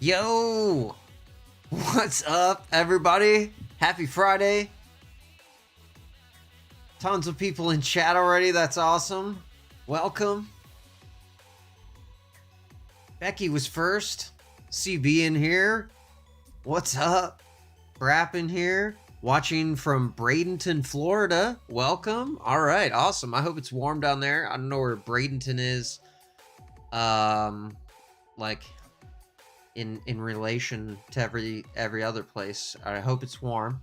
Yo! What's up, everybody? Happy Friday. Tons of people in chat already. That's awesome. Welcome. Becky was first. CB in here. What's up? Brap in here. Watching from Bradenton, Florida. Welcome. All right, awesome. I hope it's warm down there. I don't know where Bradenton is. Like in relation to every other place. I hope it's warm.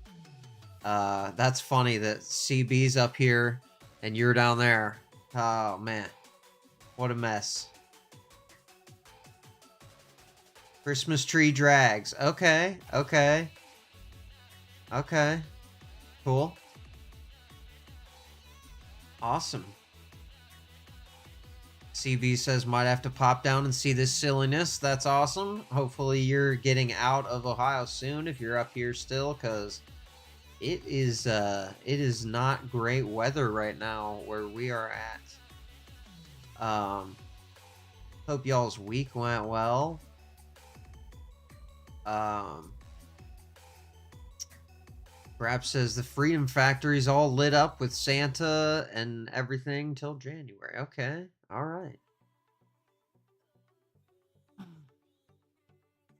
That's funny that CB's up here and you're down there. Oh man, what a mess. Christmas tree drags. Okay. Cool. Awesome. CB says might have to pop down and see this silliness. That's awesome. Hopefully you're getting out of Ohio soon if you're up here still, because it is not great weather right now where we are at. Hope y'all's week went well. Brap says the Freedom Factory's all lit up with Santa and everything till January. Okay. All right.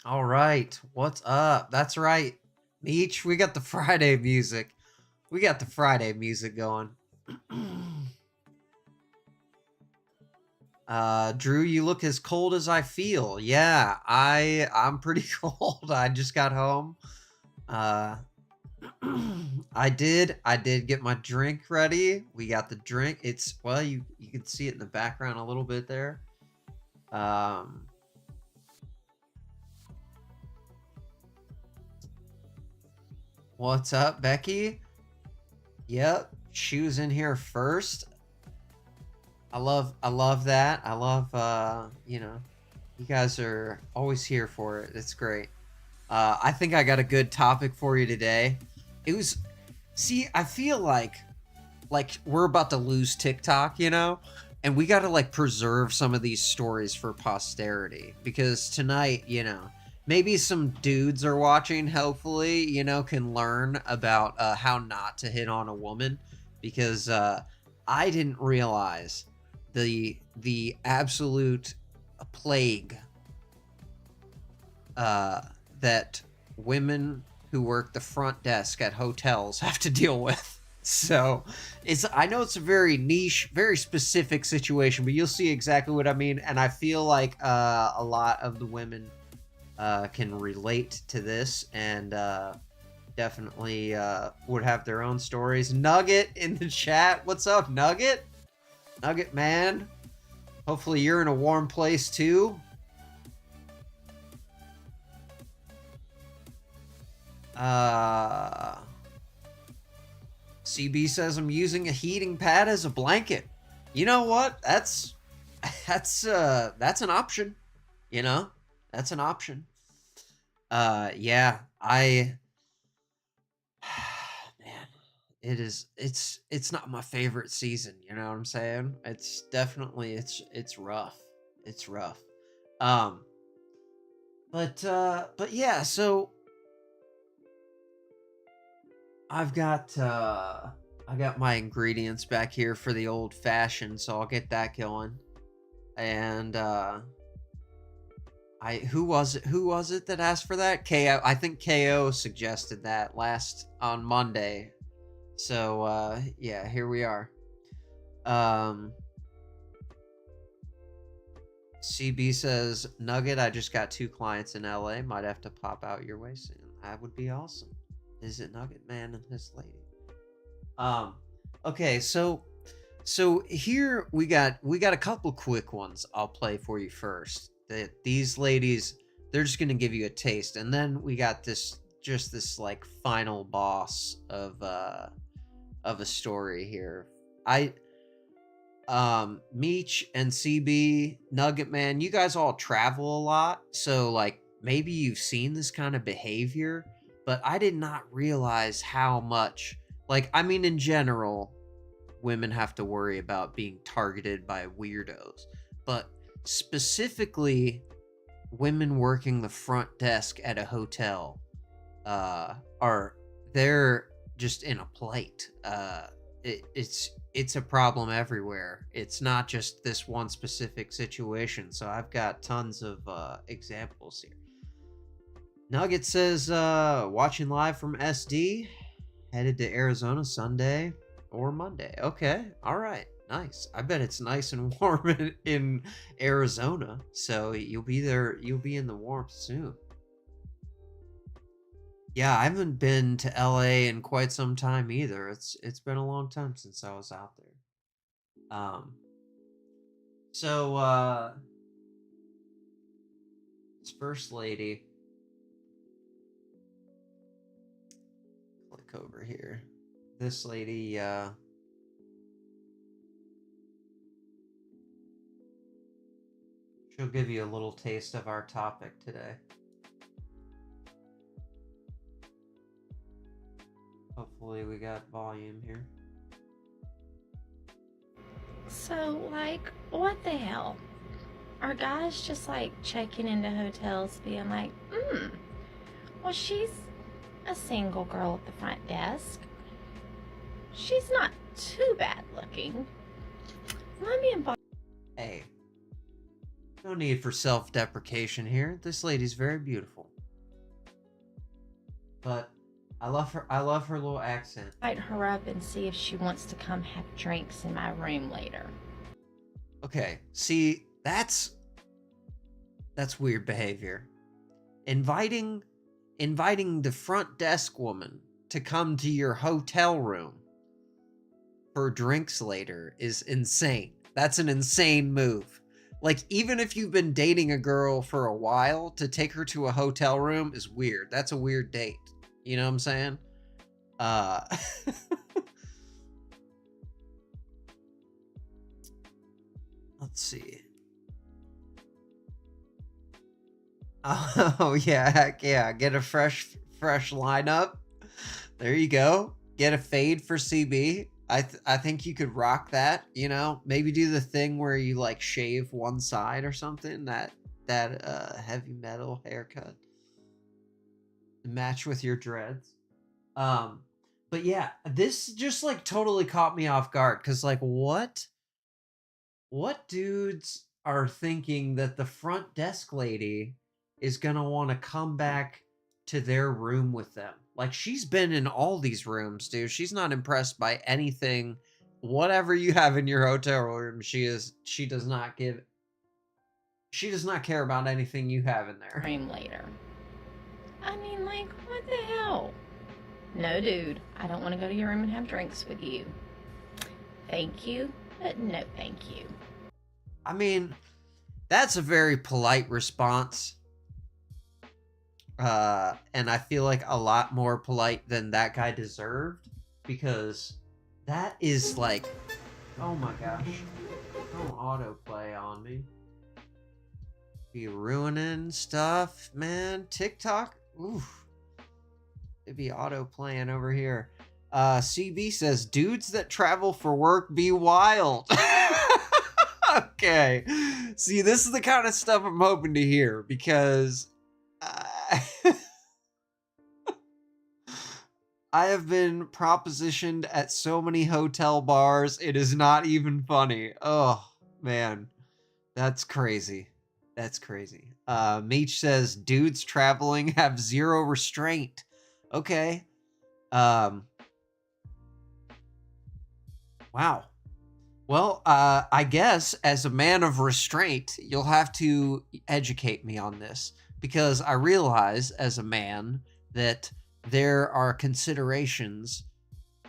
All right. What's up? That's right. Meech, we got the Friday music. We got the Friday music going. Drew, you look as cold as I feel. Yeah, I'm pretty cold. I just got home. I did get my drink ready. We got the drink. It's, well, you can see it in the background a little bit there. What's up, Becky? Yep, she was in here first. I love that. I love, you know, you guys are always here for it. It's great. I think I got a good topic for you today. I feel like we're about to lose TikTok, you know, and we got to like preserve some of these stories for posterity, because tonight, you know, maybe some dudes are watching, hopefully, you know, can learn about how not to hit on a woman, because I didn't realize the absolute plague that women who work the front desk at hotels have to deal with. So I know it's a very niche, very specific situation, but you'll see exactly what I mean. And I feel like a lot of the women can relate to this, and definitely would have their own stories. Nugget in the chat. What's up, Nugget? Nugget man. Hopefully you're in a warm place too. CB says I'm using a heating pad as a blanket. You know what? That's an option. You know, that's an option. Yeah, man, it's not my favorite season. You know what I'm saying? It's definitely, it's rough. It's rough. But yeah, so I got my ingredients back here for the old fashioned, so I'll get that going. And who was it that asked for that? KO. I think KO suggested that on Monday. So yeah, here we are. CB says, Nugget, I just got 2 clients in LA. Might have to pop out your way soon. That would be awesome. Is it Nugget Man and his lady? Okay, so here we got a couple quick ones I'll play for you first. These ladies, they're just gonna give you a taste, and then we got this like final boss of a story here. Meech and CB, Nugget Man, you guys all travel a lot, so like maybe you've seen this kind of behavior, but I did not realize how much, like, I mean, in general, women have to worry about being targeted by weirdos, but specifically women working the front desk at a hotel are they're just in a plight. It's a problem everywhere. It's not just this one specific situation. So I've got tons of examples here. Nugget says watching live from SD, headed to Arizona Sunday or Monday. Okay, all right, nice. I bet it's nice and warm in Arizona, so you'll be there. You'll be in the warmth soon. Yeah, I haven't been to LA in quite some time either. It's been a long time since I was out there. So this first lady, click over here. This lady she'll give you a little taste of our topic today. Hopefully we got volume here. So, like, what the hell? Are guys just, like, checking into hotels being like, well, she's a single girl at the front desk. She's not too bad looking. Let me invite... Hey, no need for self-deprecation here. This lady's very beautiful. But I love her little accent. Invite her up and see if she wants to come have drinks in my room later. Okay, see, that's weird behavior. Inviting the front desk woman to come to your hotel room for drinks later is insane. That's an insane move. Like, even if you've been dating a girl for a while, to take her to a hotel room is weird. That's a weird date. You know what I'm saying? Let's see. Oh yeah, heck yeah. Get a fresh lineup. There you go. Get a fade for CB. I think you could rock that, you know? Maybe do the thing where you like shave one side or something, that heavy metal haircut. Match with your dreads. But yeah, this just like totally caught me off guard, cuz like what dudes are thinking that the front desk lady is going to want to come back to their room with them? Like, she's been in all these rooms, dude. She's not impressed by anything. Whatever you have in your hotel room, she does not care about anything you have in there. Room later. I mean, like, what the hell? No, dude, I don't want to go to your room and have drinks with you. Thank you, but no thank you. I mean, that's a very polite response. And I feel like a lot more polite than that guy deserved, because that is like, oh my gosh, don't autoplay on me. Be ruining stuff, man. TikTok, oof. It'd be autoplaying over here. CB says, dudes that travel for work be wild. Okay. See, this is the kind of stuff I'm hoping to hear, because I have been propositioned at so many hotel bars, it is not even funny. Oh, man. That's crazy. That's crazy. Meech says, dudes traveling have zero restraint. Okay. Wow. Well, I guess as a man of restraint, you'll have to educate me on this, because I realize as a man that there are considerations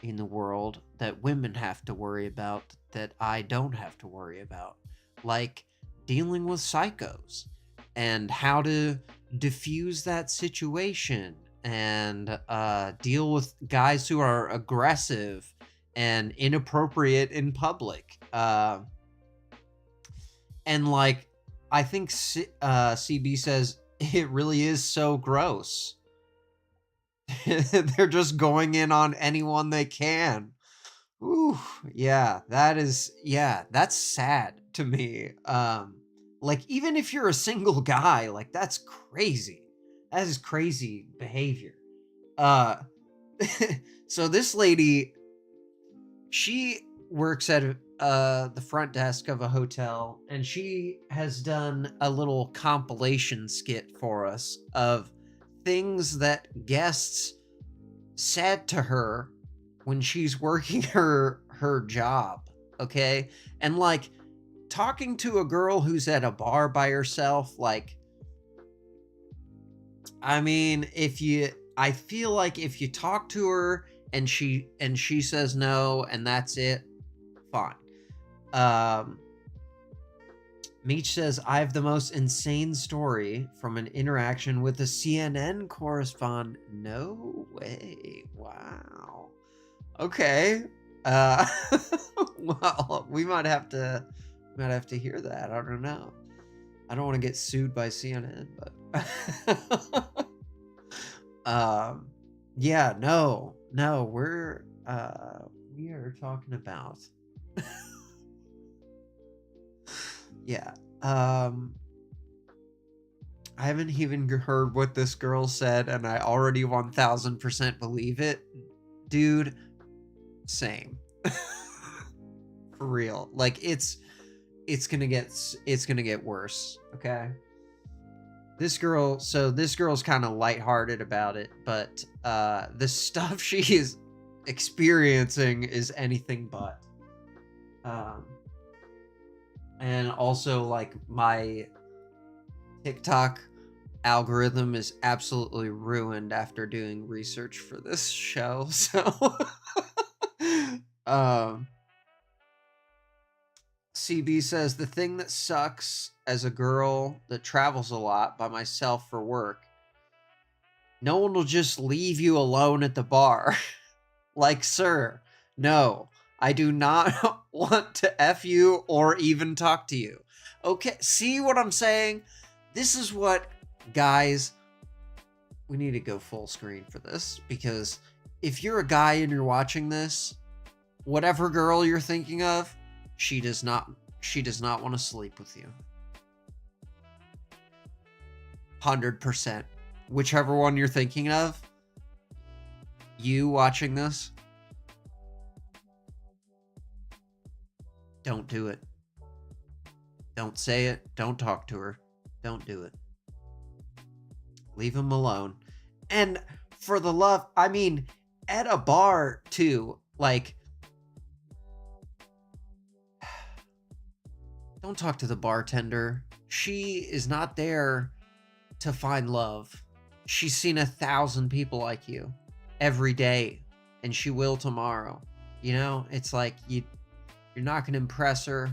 in the world that women have to worry about that I don't have to worry about, like dealing with psychos and how to diffuse that situation, and deal with guys who are aggressive and inappropriate in public. And like, I think CB says it really is so gross. They're just going in on anyone they can. Ooh, yeah, that's sad to me. Like, even if you're a single guy, like, that's crazy. That is crazy behavior. Uh, so this lady, she works at the front desk of a hotel, and she has done a little compilation skit for us of things that guests said to her when she's working her job, okay? And like talking to a girl who's at a bar by herself, like, I mean, I feel like if you talk to her and she says no and that's it, fine. Um, Meech says, I have the most insane story from an interaction with a CNN correspondent. No way. Wow. Okay. Uh, well, we might have to hear that. I don't know. I don't want to get sued by CNN, but yeah, no, we are talking about yeah. I haven't even heard what this girl said, and I already 1000% believe it. Dude, same. For real. Like, it's gonna get worse, okay? This girl's kind of lighthearted about it, but the stuff she is experiencing is anything but. And also, like, my TikTok algorithm is absolutely ruined after doing research for this show. So CB says, the thing that sucks as a girl that travels a lot by myself for work, no one will just leave you alone at the bar. Like, sir, no, I do not want to F you or even talk to you. Okay, see what I'm saying? This is what, guys, we need to go full screen for this, because if you're a guy and you're watching this, whatever girl you're thinking of, she does not want to sleep with you. 100%. Whichever one you're thinking of, you watching this, don't do it. Don't say it. Don't talk to her. Don't do it. Leave him alone. And for the love, I mean, at a bar too, like, don't talk to the bartender. She is not there to find love. She's seen 1,000 people like you every day, and she will tomorrow. You know, it's like you're not gonna impress her.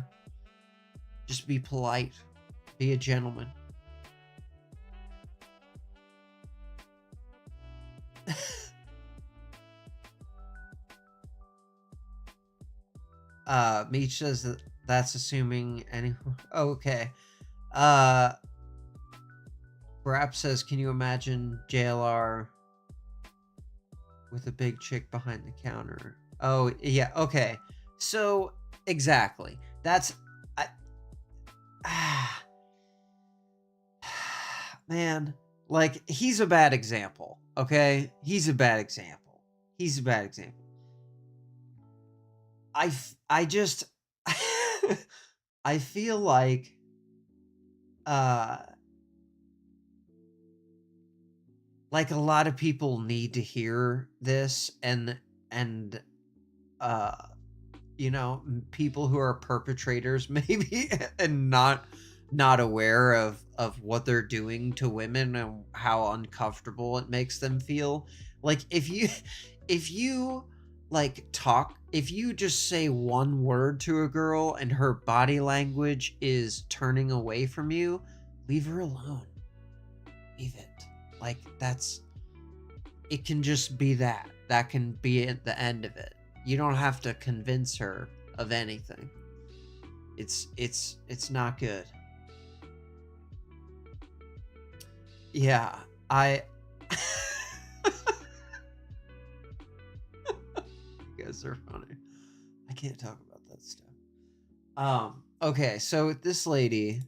Just be polite. Be a gentleman. Meech says that that's assuming any. Oh, okay. Brap says, can you imagine JLR with a big chick behind the counter? Oh, yeah. Okay. So exactly. That's man, like, he's a bad example. Okay? He's a bad example. I just I feel like a lot of people need to hear this, and you know, people who are perpetrators maybe and not aware of what they're doing to women and how uncomfortable it makes them feel. Like, if you like talk, if you just say one word to a girl and her body language is turning away from you, leave her alone. Leave it. Like, it can just be that can be at the end of it. You don't have to convince her of anything. It's not good. Yeah, you guys are funny. I can't talk about that stuff. Okay, so this lady,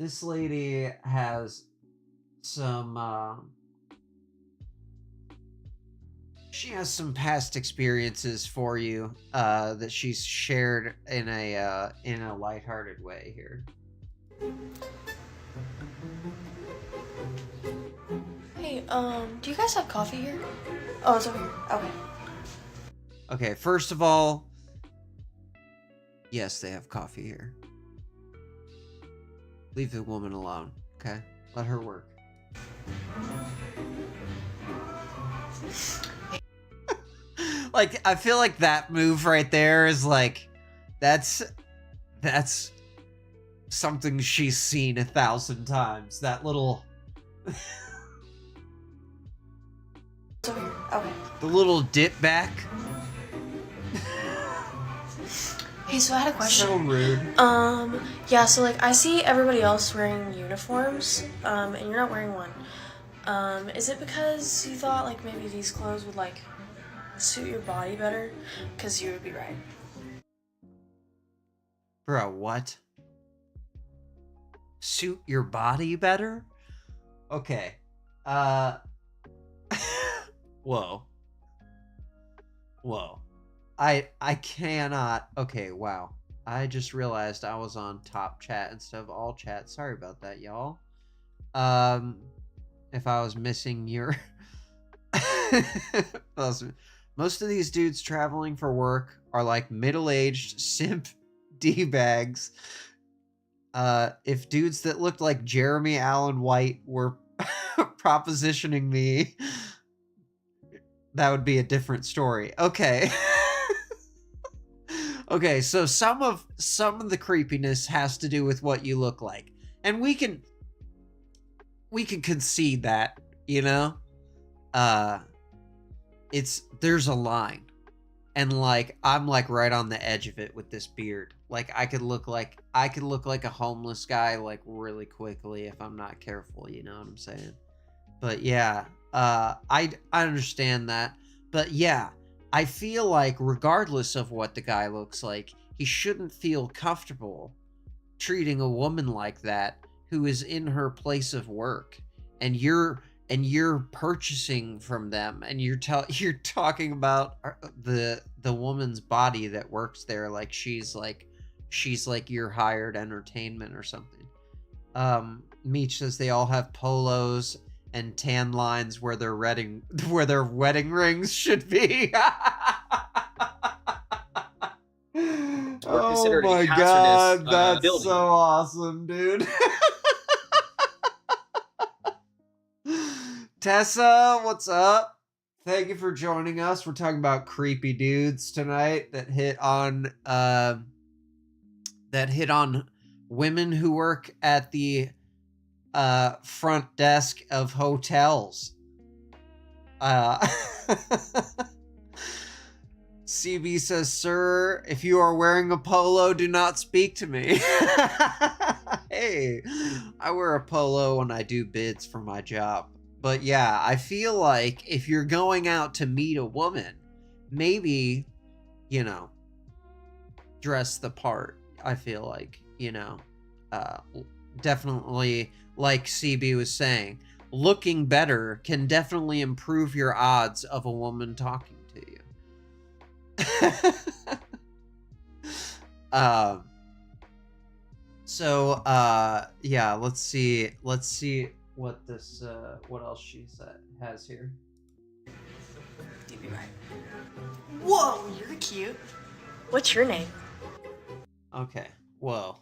This lady has some she has some past experiences for you that she's shared in a lighthearted way here. Hey, do you guys have coffee here? Oh, it's over here. Okay. Okay, first of all, yes, they have coffee here. Leave the woman alone, okay? Let her work. Like, I feel like that move right there is like, that's something she's seen 1,000 times. That little... It's over here. Okay. The little dip back. Hey, so I had a question. So rude. Yeah, so like I see everybody else wearing uniforms, and you're not wearing one. Is it because you thought like maybe these clothes would like suit your body better? Because you would be right. Bro, what? Suit your body better? Okay. Whoa. Whoa. I cannot. Okay, wow. I just realized I was on top chat instead of all chat. Sorry about that, y'all. If I was missing your most of these dudes traveling for work are like middle-aged simp D-bags. If dudes that looked like Jeremy Allen White were propositioning me, that would be a different story. Okay. Okay, so some of the creepiness has to do with what you look like. And we can concede that, you know? There's a line. And like I'm like right on the edge of it with this beard. Like I could look like a homeless guy like really quickly if I'm not careful, you know what I'm saying? But yeah, I understand that. But yeah, I feel like regardless of what the guy looks like, he shouldn't feel comfortable treating a woman like that who is in her place of work, and you're purchasing from them, and you're talking about the woman's body that works there like she's like your hired entertainment or something. Meech says they all have polos and tan lines where their wedding rings should be. Oh my god, that's building. So awesome, dude. Tessa, what's up? Thank you for joining us. We're talking about creepy dudes tonight that hit on women who work at the front desk of hotels. CB says, "Sir, if you are wearing a polo, do not speak to me." Hey, I wear a polo when I do bids for my job. But yeah, I feel like if you're going out to meet a woman, maybe, you know, dress the part. I feel like, you know, definitely, like CB was saying, looking better can definitely improve your odds of a woman talking to you. So yeah, let's see what this what else she has here. You'd be right. Whoa, you're cute. What's your name? Okay, whoa.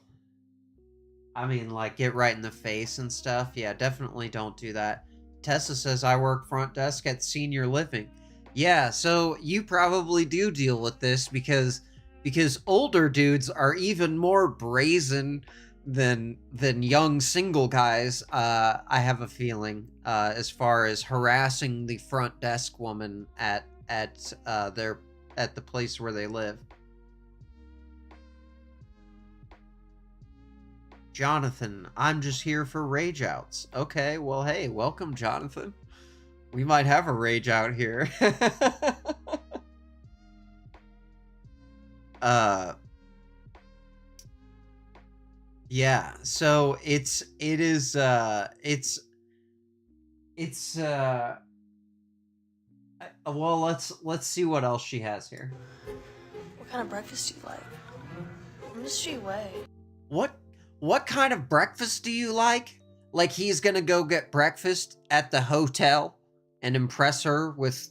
I mean, like, get right in the face and stuff. Yeah, definitely don't do that. Tessa says, I work front desk at senior living. Yeah, so you probably do deal with this because older dudes are even more brazen than young single guys. I have a feeling as far as harassing the front desk woman at the place where they live. Jonathan, I'm just here for rage outs. Okay, well, hey, welcome, Jonathan. We might have a rage out here. Yeah, so it's well, let's see what else she has here. What kind of breakfast do you like? Mystery way. What kind of breakfast do you like? Like he's gonna go get breakfast at the hotel and impress her with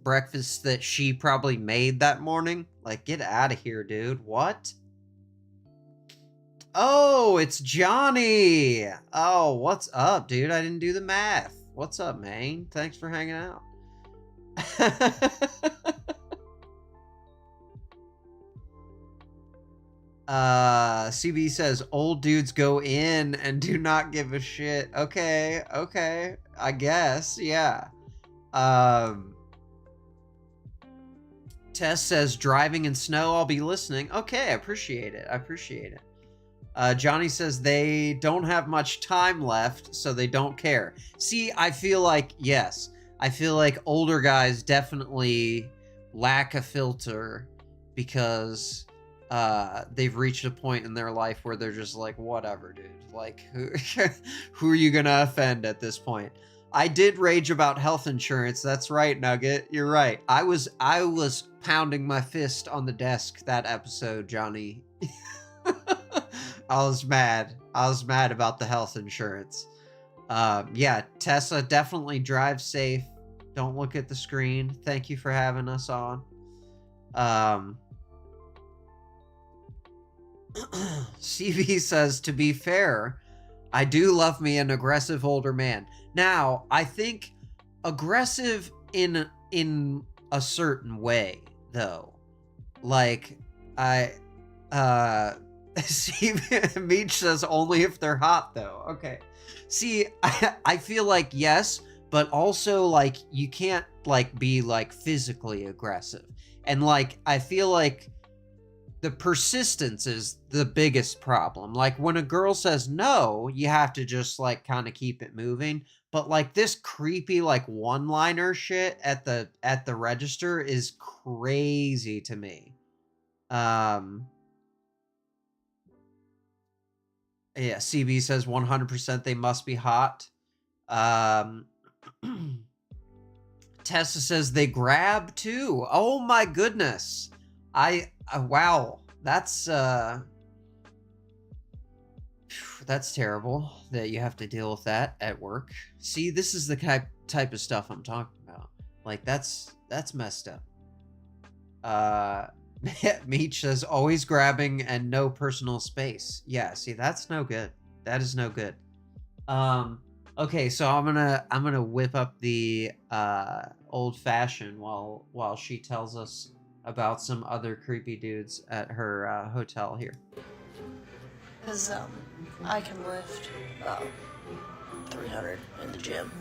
breakfast that she probably made that morning? Like, get out of here, dude. What? Oh, it's Johnny. Oh, what's up, dude? I didn't do the math. What's up, man? Thanks for hanging out. CB says old dudes go in and do not give a shit. Okay, okay. I guess, yeah. Tess says driving in snow, I'll be listening. Okay, I appreciate it. I appreciate it. Johnny says they don't have much time left, so they don't care. See, I feel like, yes, I feel like older guys definitely lack a filter because they've reached a point in their life where they're just like, whatever, dude. Like, who are you gonna offend at this point? I did rage about health insurance. That's right, Nugget. You're right. I was pounding my fist on the desk that episode, Johnny. I was mad. I was mad about the health insurance. Yeah, Tessa, definitely drive safe. Don't look at the screen. Thank you for having us on. CV says, to be fair, I do love me an aggressive older man. Now, I think aggressive in a certain way, though. Like, see, Meech says only if they're hot, though. Okay. See, I feel like yes, but also, like, you can't, like, be, like, physically aggressive. And, like, I feel like the persistence is the biggest problem. Like, when a girl says no, you have to just, like, kind of keep it moving. But, like, this creepy, like, one-liner shit at the register is crazy to me. Yeah, CB says 100% they must be hot. Tessa says they grab too. Oh my goodness. Wow. That's terrible that you have to deal with that at work. See, this is the type of stuff I'm talking about. Like, that's messed up. Meech says always grabbing and no personal space. Yeah, see, that's no good. That is no good. Okay, so I'm gonna whip up the old fashioned while she tells us about some other creepy dudes at her hotel here. Because I can lift 300 in the gym.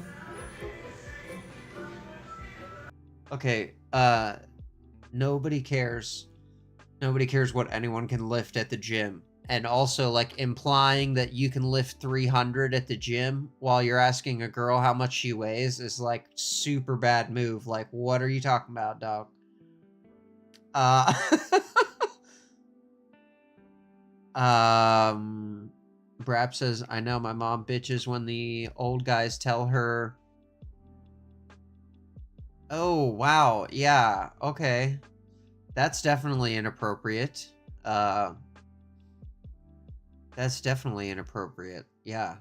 Okay, nobody cares. Nobody cares what anyone can lift at the gym. And also, like, implying that you can lift 300 at the gym while you're asking a girl how much she weighs is, like, super bad move. Like, what are you talking about, dog? Brap says, I know my mom bitches when the old guys tell her. Oh, wow. Yeah, okay. That's definitely inappropriate. That's definitely inappropriate. Yeah.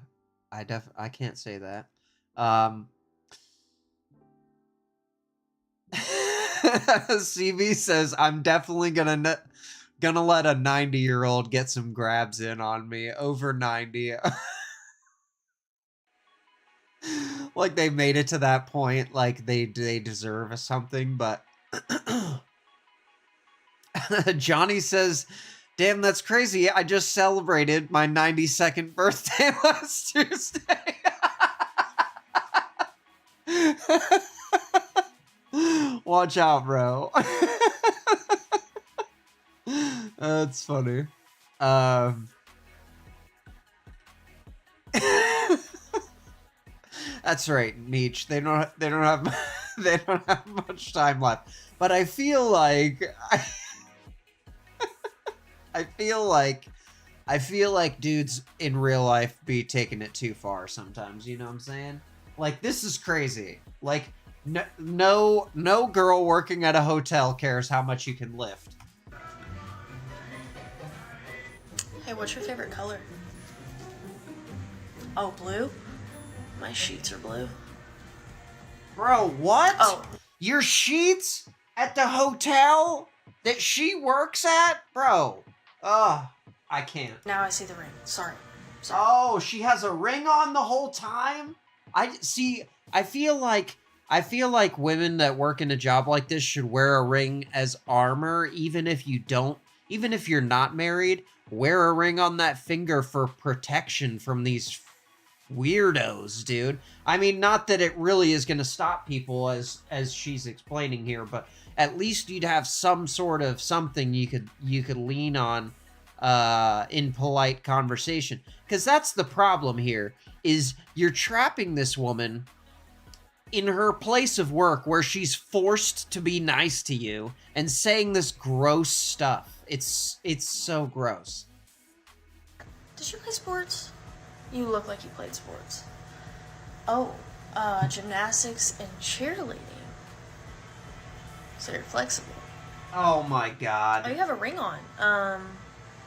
I can't say that. CB says I'm definitely gonna let a 90-year-old get some grabs in on me over 90. Like they made it to that point, like they deserve something, but Johnny says, damn, that's crazy. I just celebrated my 92nd birthday last Tuesday. Watch out, bro. That's funny. That's right, Meech. They don't have they don't have much time left. But I feel like I feel like I feel like dudes in real life be taking it too far sometimes, you know what I'm saying? Like, this is crazy. Like, no girl working at a hotel cares how much you can lift. Hey, what's your favorite color? Oh, blue? My sheets are blue. Bro, what? Oh. Your sheets at the hotel that she works at? Bro. Ugh, I can't. Now I see the ring. Sorry. Oh, she has a ring on the whole time? I feel like women that work in a job like this should wear a ring as armor, even if you're not married. Wear a ring on that finger for protection from these weirdos, dude. I mean, not that it really is going to stop people as she's explaining here, but at least you'd have some sort of something you could lean on in polite conversation. Because that's the problem here, is you're trapping this woman in her place of work where she's forced to be nice to you and saying this gross stuff. It's so gross. Did you play sports? You look like you played sports. Oh, gymnastics and cheerleading. So you're flexible. Oh my god. Oh, you have a ring on.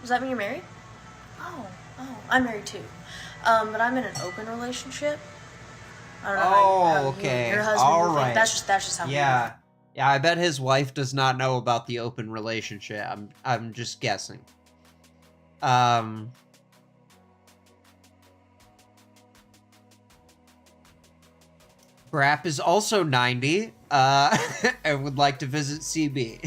Does that mean you're married? Oh, I'm married too. But I'm in an open relationship. I don't know how okay. your husband All will right. think. That's just how Yeah, I bet his wife does not know about the open relationship. I'm just guessing. Brap is also 90, and would like to visit CB.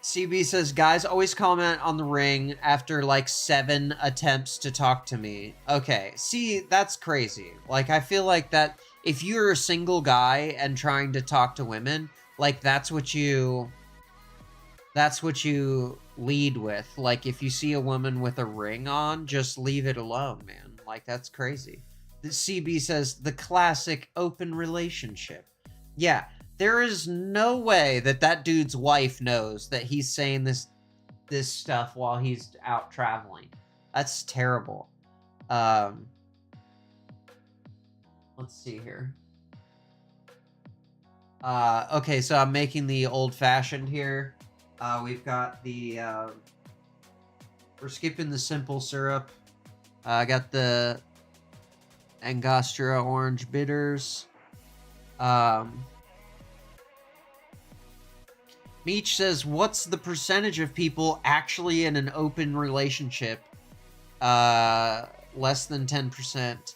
CB says, guys always comment on the ring after like 7 attempts to talk to me. Okay, see, that's crazy. Like, I feel like that if you're a single guy and trying to talk to women, like, that's what you lead with. Like, if you see a woman with a ring on, just leave it alone, man. Like, that's crazy. The CB says, the classic open relationship. Yeah, there is no way that dude's wife knows that he's saying this stuff while he's out traveling. That's terrible. Let's see here. Okay, so I'm making the old-fashioned here. We've got the, we're skipping the simple syrup. I got the Angostura orange bitters. Meech says, what's the percentage of people actually in an open relationship? Less than 10%,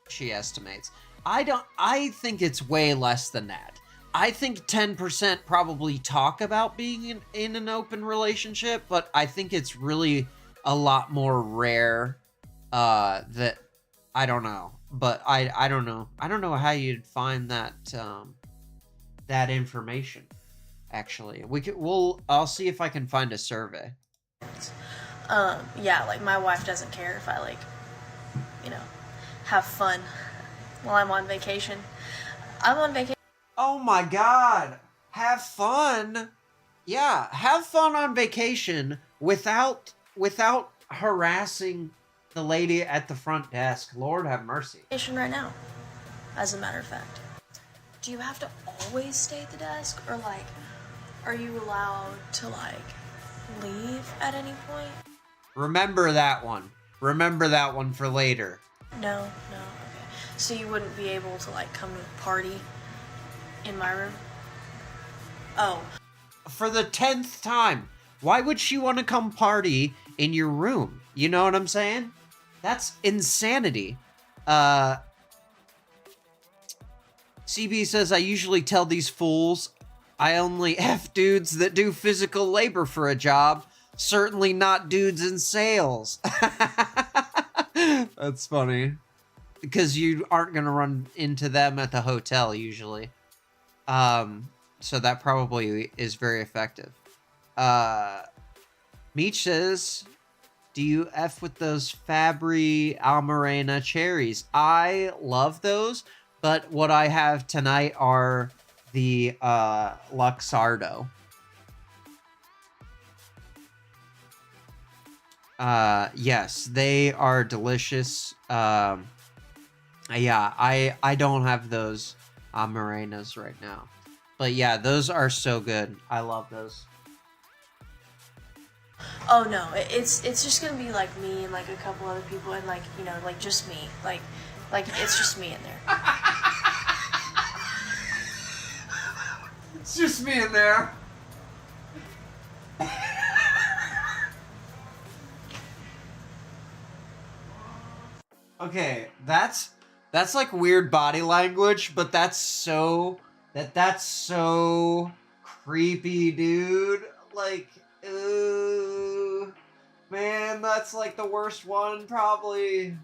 she estimates. I think it's way less than that. I think 10% probably talk about being in an open relationship, but I think it's really a lot more rare, that, I don't know. But I don't know. I don't know how you'd find that, that information. Actually, I'll see if I can find a survey. Yeah, like my wife doesn't care if I like, have fun while I'm on vacation. I'm on vacation. Oh my god. Have fun. Yeah, have fun on vacation without harassing the lady at the front desk. Lord have mercy. Right now, as a matter of fact. Do you have to always stay at the desk, or like, are you allowed to like leave at any point? Remember that one. Remember that one for later. No, okay. So you wouldn't be able to like come to party in my room? Oh. For the 10th time. Why would she want to come party in your room? You know what I'm saying? That's insanity. CB says, I usually tell these fools I only F dudes that do physical labor for a job. Certainly not dudes in sales. That's funny. Because you aren't going to run into them at the hotel, usually. So that probably is very effective. Meech says, do you F with those Fabry Almirena cherries? I love those, but what I have tonight are the Luxardo. Yes, they are delicious. Yeah, I don't have those morenas right now. But yeah, those are so good. I love those. Oh no, it's just gonna be like me and like a couple other people and like like just me, like it's just me in there. It's just me in there. Okay, that's like weird body language, but that's so creepy, dude. Like, ooh, man, that's like the worst one probably.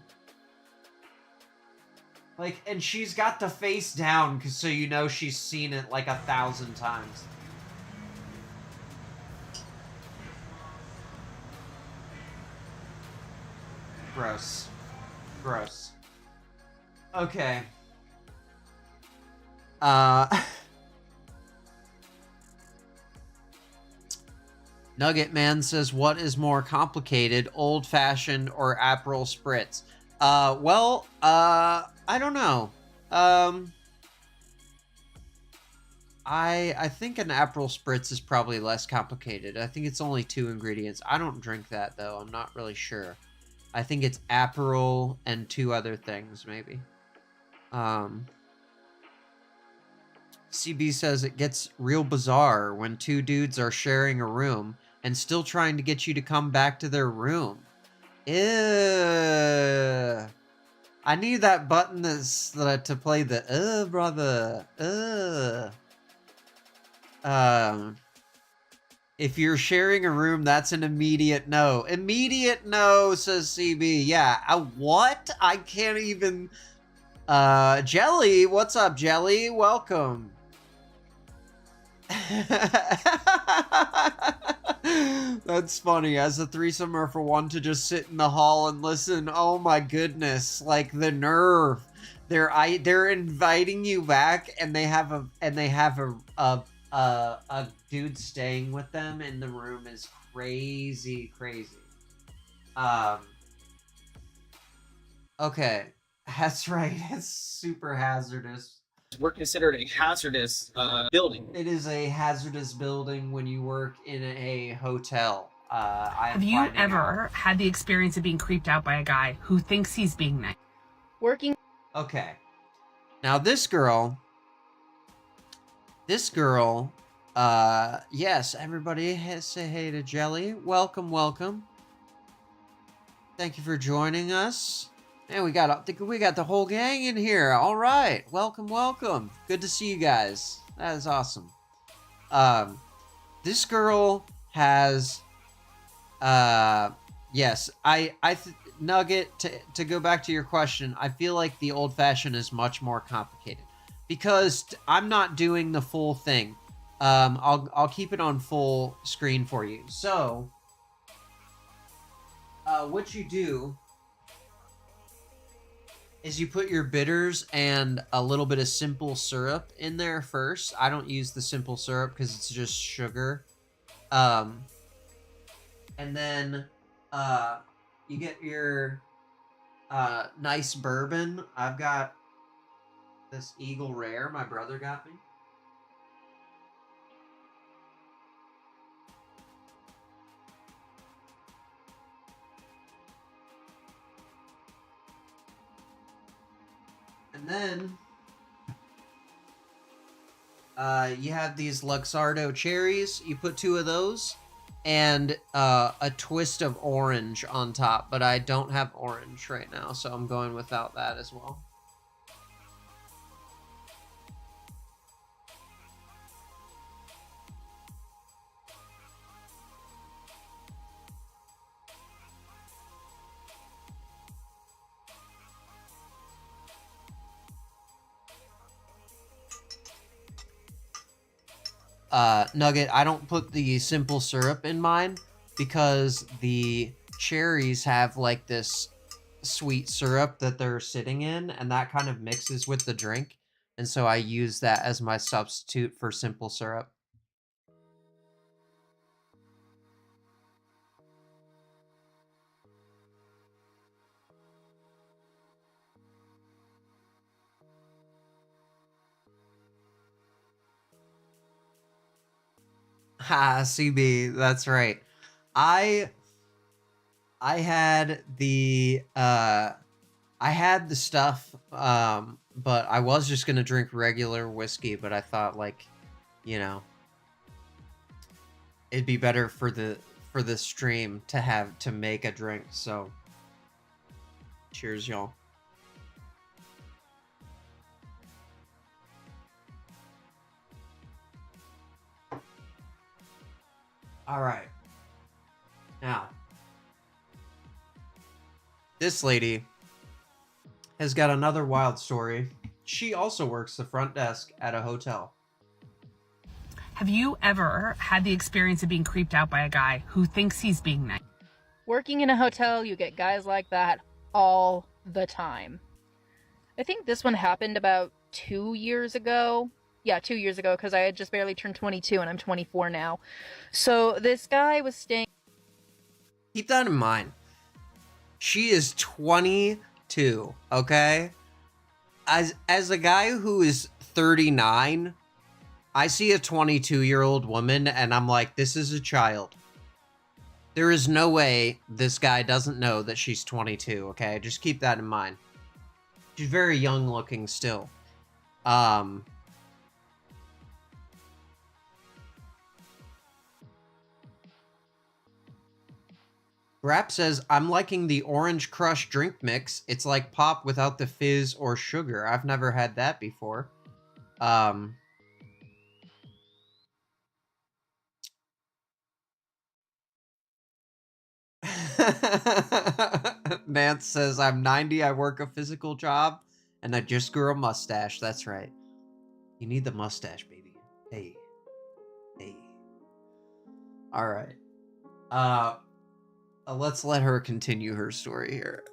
Like, and she's got the face down, cause so you know she's seen it like 1,000 times. Gross. Gross. Okay. Nugget Man says, what is more complicated, old-fashioned or Aperol Spritz? Well, I don't know. I think an Aperol Spritz is probably less complicated. I think it's only 2 ingredients. I don't drink that, though. I'm not really sure. I think it's Aperol and 2 other things, maybe. CB says it gets real bizarre when 2 dudes are sharing a room and still trying to get you to come back to their room. Ew. I need that button to play the brother. If you're sharing a room, that's an immediate no. Immediate no, says CB. Yeah, what? I can't even... Jelly, what's up, Jelly? Welcome. That's funny. As a threesomer, for one to just sit in the hall and listen. Oh my goodness, like the nerve. They're inviting you back, and they have a dude staying with them in the room is crazy. Okay, that's right. It's super hazardous. We're considered a hazardous building. It is a hazardous building when you work in a hotel. Have you ever had the experience of being creeped out by a guy who thinks he's being nice? Working. Okay. Now this girl, yes, everybody say hey to Jelly. Welcome. Thank you for joining us. And we got the whole gang in here. All right. Welcome. Good to see you guys. That is awesome. This girl has yes, Nugget, to go back to your question, I feel like the old fashioned is much more complicated because I'm not doing the full thing. I'll keep it on full screen for you. So, what you do is you put your bitters and a little bit of simple syrup in there first. I don't use the simple syrup because it's just sugar. And then you get your nice bourbon. I've got this Eagle Rare my brother got me. And then you have these Luxardo cherries. You put 2 of those and a twist of orange on top. But I don't have orange right now, so I'm going without that as well. Nugget, I don't put the simple syrup in mine because the cherries have like this sweet syrup that they're sitting in, and that kind of mixes with the drink. And so I use that as my substitute for simple syrup. Ha, CB, that's right. I had the stuff, but I was just gonna drink regular whiskey, but I thought, like, you know, it'd be better for the stream to make a drink, so cheers, y'all. All right. Now, this lady has got another wild story. She also works the front desk at a hotel. Have you ever had the experience of being creeped out by a guy who thinks he's being nice? Working in a hotel, you get guys like that all the time. I think this one happened about 2 years ago. Yeah, 2 years ago, because I had just barely turned 22 and I'm 24 now. So this guy was staying... Keep that in mind. She is 22, okay? As a guy who is 39, I see a 22-year-old woman and I'm like, this is a child. There is no way this guy doesn't know that she's 22, okay? Just keep that in mind. She's very young looking still. Rap says, I'm liking the Orange Crush drink mix. It's like pop without the fizz or sugar. I've never had that before. Nance says, I'm 90, I work a physical job, and I just grew a mustache. That's right. You need the mustache, baby. Hey. Hey. Alright. Let's let her continue her story here.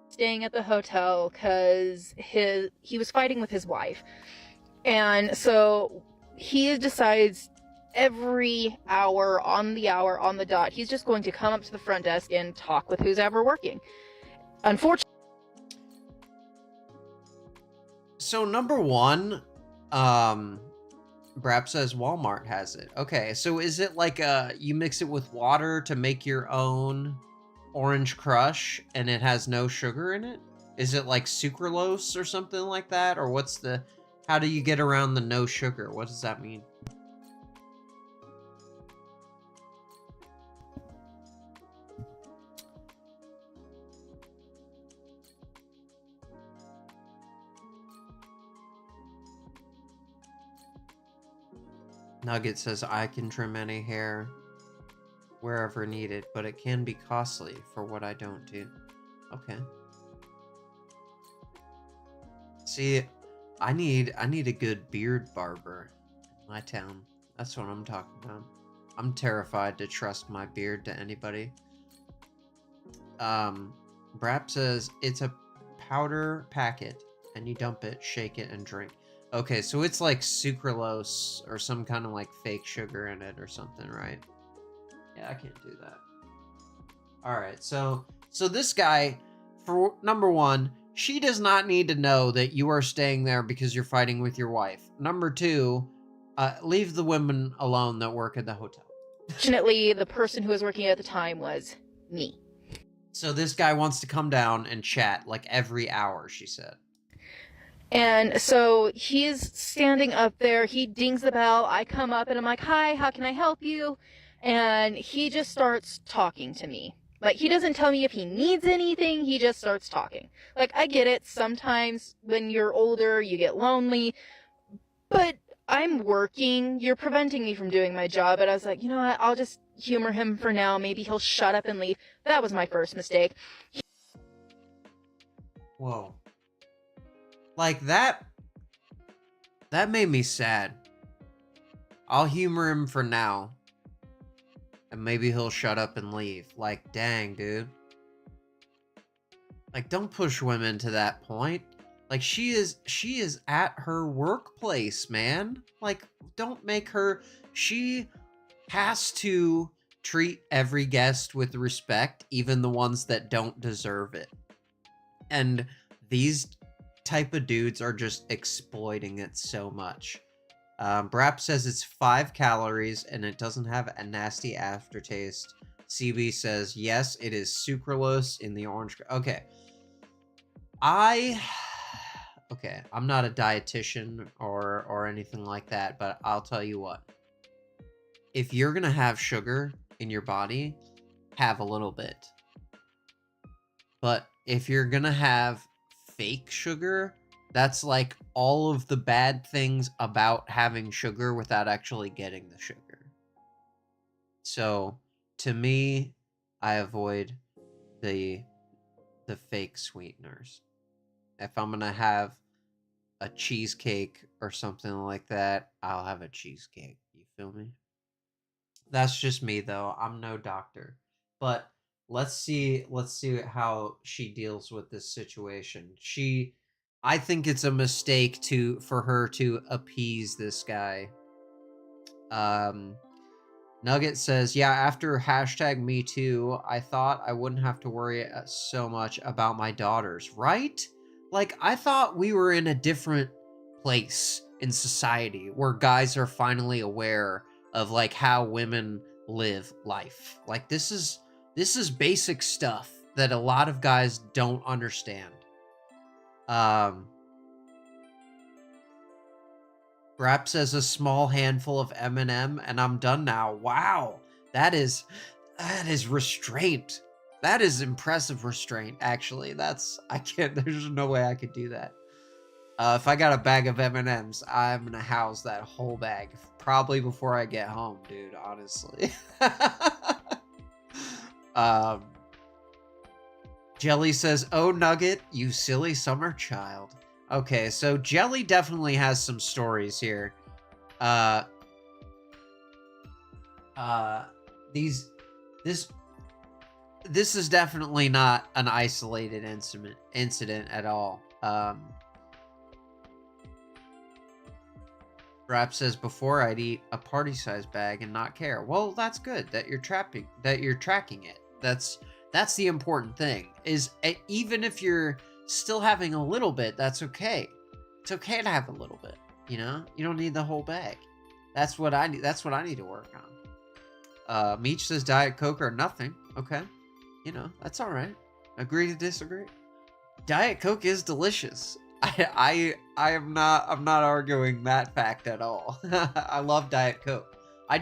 Staying at the hotel because he was fighting with his wife. And so he decides every hour, on the dot, he's just going to come up to the front desk and talk with who's ever working. Unfortunately... So number one, Brap says Walmart has it. Okay, so is it like you mix it with water to make your own Orange Crush and it has no sugar in it? Is it like sucralose or something like that? Or how do you get around the no sugar? What does that mean? Nugget says, I can trim any hair wherever needed, but it can be costly for what I don't do. Okay. See, I need a good beard barber in my town. That's what I'm talking about. I'm terrified to trust my beard to anybody. Brap says, it's a powder packet, and you dump it, shake it, and drink. Okay, so it's like sucralose or some kind of like fake sugar in it or something, right? Yeah, I can't do that. Alright, so this guy, for number one, she does not need to know that you are staying there because you're fighting with your wife. Number two, leave the women alone that work at the hotel. Fortunately, the person who was working at the time was me. So this guy wants to come down and chat like every hour, she said. And so he's standing up there, he dings the bell, I come up and I'm like, hi, how can I help you? And he just starts talking to me. Like, he doesn't tell me if he needs anything, he just starts talking. Like, I get it, sometimes when you're older, you get lonely, but I'm working, you're preventing me from doing my job, and I was like, you know what, I'll just humor him for now, maybe he'll shut up and leave. That was my first mistake. Whoa. Like, that made me sad. I'll humor him for now. And maybe he'll shut up and leave. Like, dang, dude. Like, don't push women to that point. Like, she is at her workplace, man. Like, don't make her... She has to treat every guest with respect, even the ones that don't deserve it. And these type of dudes are just exploiting it so much. Brap says it's 5 calories and it doesn't have a nasty aftertaste. CB says, yes, it is sucralose in the orange. Okay. Okay, I'm not a dietitian or anything like that, but I'll tell you what. If you're going to have sugar in your body, have a little bit. But if you're going to have fake sugar, that's like all of the bad things about having sugar without actually getting the sugar. So, to me, I avoid the fake sweeteners. If I'm going to have a cheesecake or something like that, I'll have a cheesecake. You feel me? That's just me though. I'm no doctor. But let's see how she deals with this situation. I think it's a mistake for her to appease this guy. Nugget says, yeah, after hashtag me too, I thought I wouldn't have to worry so much about my daughters, right? Like, I thought we were in a different place in society where guys are finally aware of, like, how women live life. Like, this is basic stuff that a lot of guys don't understand. Brap says a small handful of M&M and I'm done now. Wow. That is restraint. That is impressive restraint, actually. There's no way I could do that. If I got a bag of M&Ms, I'm gonna house that whole bag. Probably before I get home, dude, honestly. Jelly says, oh, Nugget, you silly summer child. Okay, so Jelly definitely has some stories here. This is definitely not an isolated incident at all. Rap says, before I'd eat a party-sized bag and not care. Well, that's good that you're tracking it. That's the important thing. Is even if you're still having a little bit, that's okay. It's okay to have a little bit. You know, you don't need the whole bag. That's what I need. That's what I need to work on. Meech says Diet Coke or nothing. Okay, you know that's all right. Agree to disagree. Diet Coke is delicious. I'm not arguing that fact at all. I love Diet Coke. I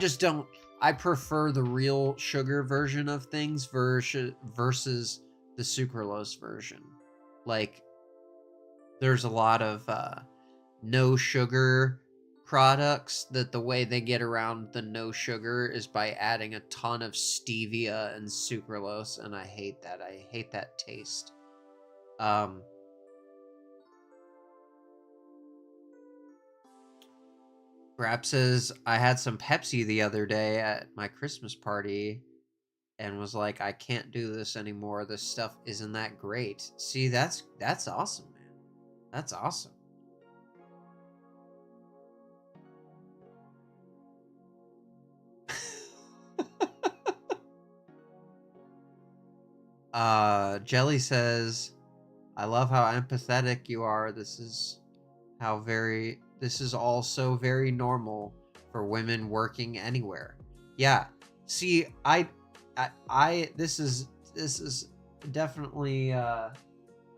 prefer the real sugar version of things versus the sucralose version. Like, there's a lot of no sugar products that the way they get around the no sugar is by adding a ton of stevia and sucralose, and I hate that. I hate that taste. Grab says, I had some Pepsi the other day at my Christmas party and was like, I can't do this anymore. This stuff isn't that great. See, that's awesome, man. That's awesome. Jelly says, I love how empathetic you are. This is also very normal for women working anywhere. Yeah. See, this is definitely, a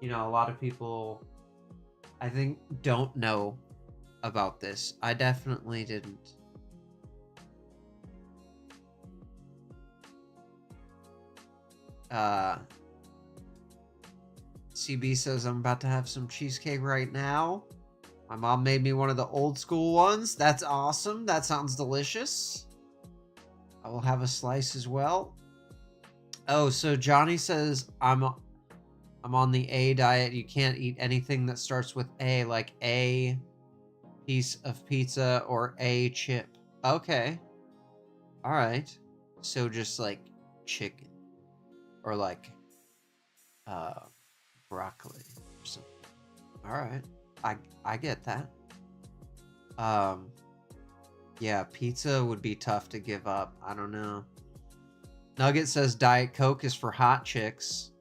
lot of people, I think, don't know about this. I definitely didn't. CB says, I'm about to have some cheesecake right now. My mom made me one of the old school ones. That's awesome. That sounds delicious. I will have a slice as well. Oh, so Johnny says, I'm on the A diet. You can't eat anything that starts with A, like a piece of pizza or a chip. Okay. All right. So just like chicken or like broccoli or something. All right. I get that. Yeah, pizza would be tough to give up. I don't know. Nugget says Diet Coke is for hot chicks.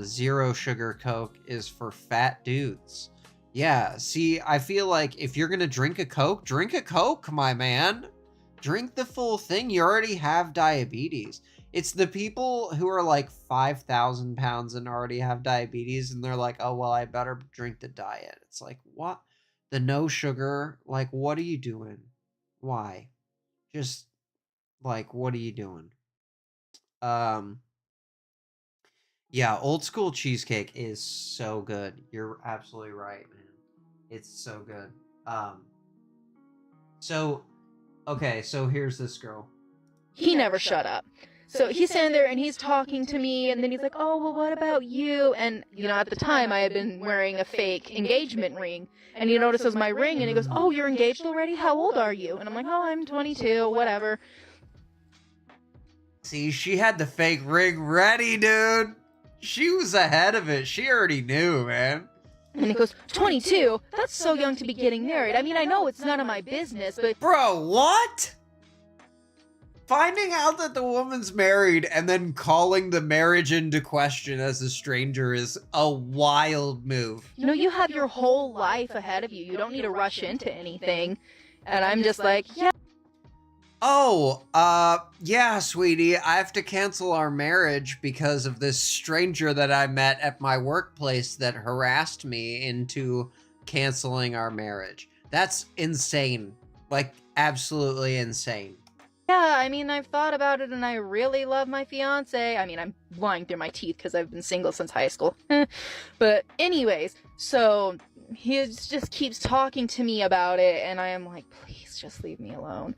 Zero sugar Coke is for fat dudes. Yeah, see, I feel like if you're gonna drink a Coke, my man. Drink the full thing. You already have diabetes. It's the people who are like 5,000 pounds and already have diabetes, and they're like, oh, well, I better drink the diet. It's like, what? The no sugar? Like, what are you doing? Why? Just, like, what are you doing? Um, yeah, old school cheesecake is so good. You're absolutely right, man. It's so good. So, okay, so here's this girl. He never shut up. So he's standing there and he's talking to me, and then he's like, oh, well, what about you? And, you know, at the time I had been wearing a fake engagement ring, and he notices my ring, and he goes, oh, you're engaged already? How old are you? And I'm like, oh, I'm 22, whatever. See, she had the fake ring ready, dude. She was ahead of it. She already knew, man. And he goes, 22? That's so young to be getting married. I mean, I know it's none of my business, but... Bro, what? Finding out that the woman's married and then calling the marriage into question as a stranger is a wild move. You know, you have your whole life ahead of you. You don't need to rush into anything. And I'm just like, yeah. Oh, yeah, sweetie, I have to cancel our marriage because of this stranger that I met at my workplace that harassed me into canceling our marriage. That's insane. Like, absolutely insane. Yeah, I mean, I've thought about it and I really love my fiance. I mean, I'm lying through my teeth because I've been single since high school. But anyways, so he just keeps talking to me about it, and I am like, please just leave me alone.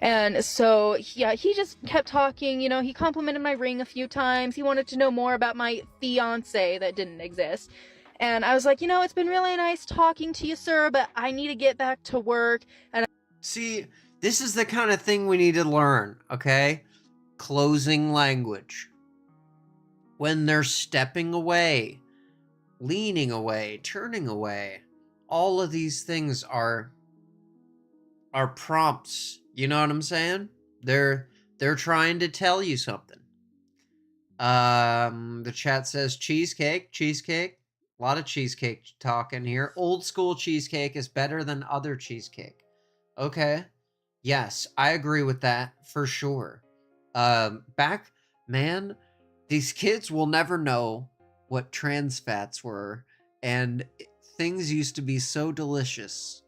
And so, yeah, he just kept talking, you know, he complimented my ring a few times. He wanted to know more about my fiance that didn't exist. And I was like, you know, it's been really nice talking to you, sir, but I need to get back to work. And see, this is the kind of thing we need to learn, okay? Closing language. When they're stepping away, leaning away, turning away, all of these things are prompts. You know what I'm saying? They're trying to tell you something. The chat says cheesecake. A lot of cheesecake talk in here. Old school cheesecake is better than other cheesecake. Okay. Yes, I agree with that for sure. Man, these kids will never know what trans fats were, and things used to be so delicious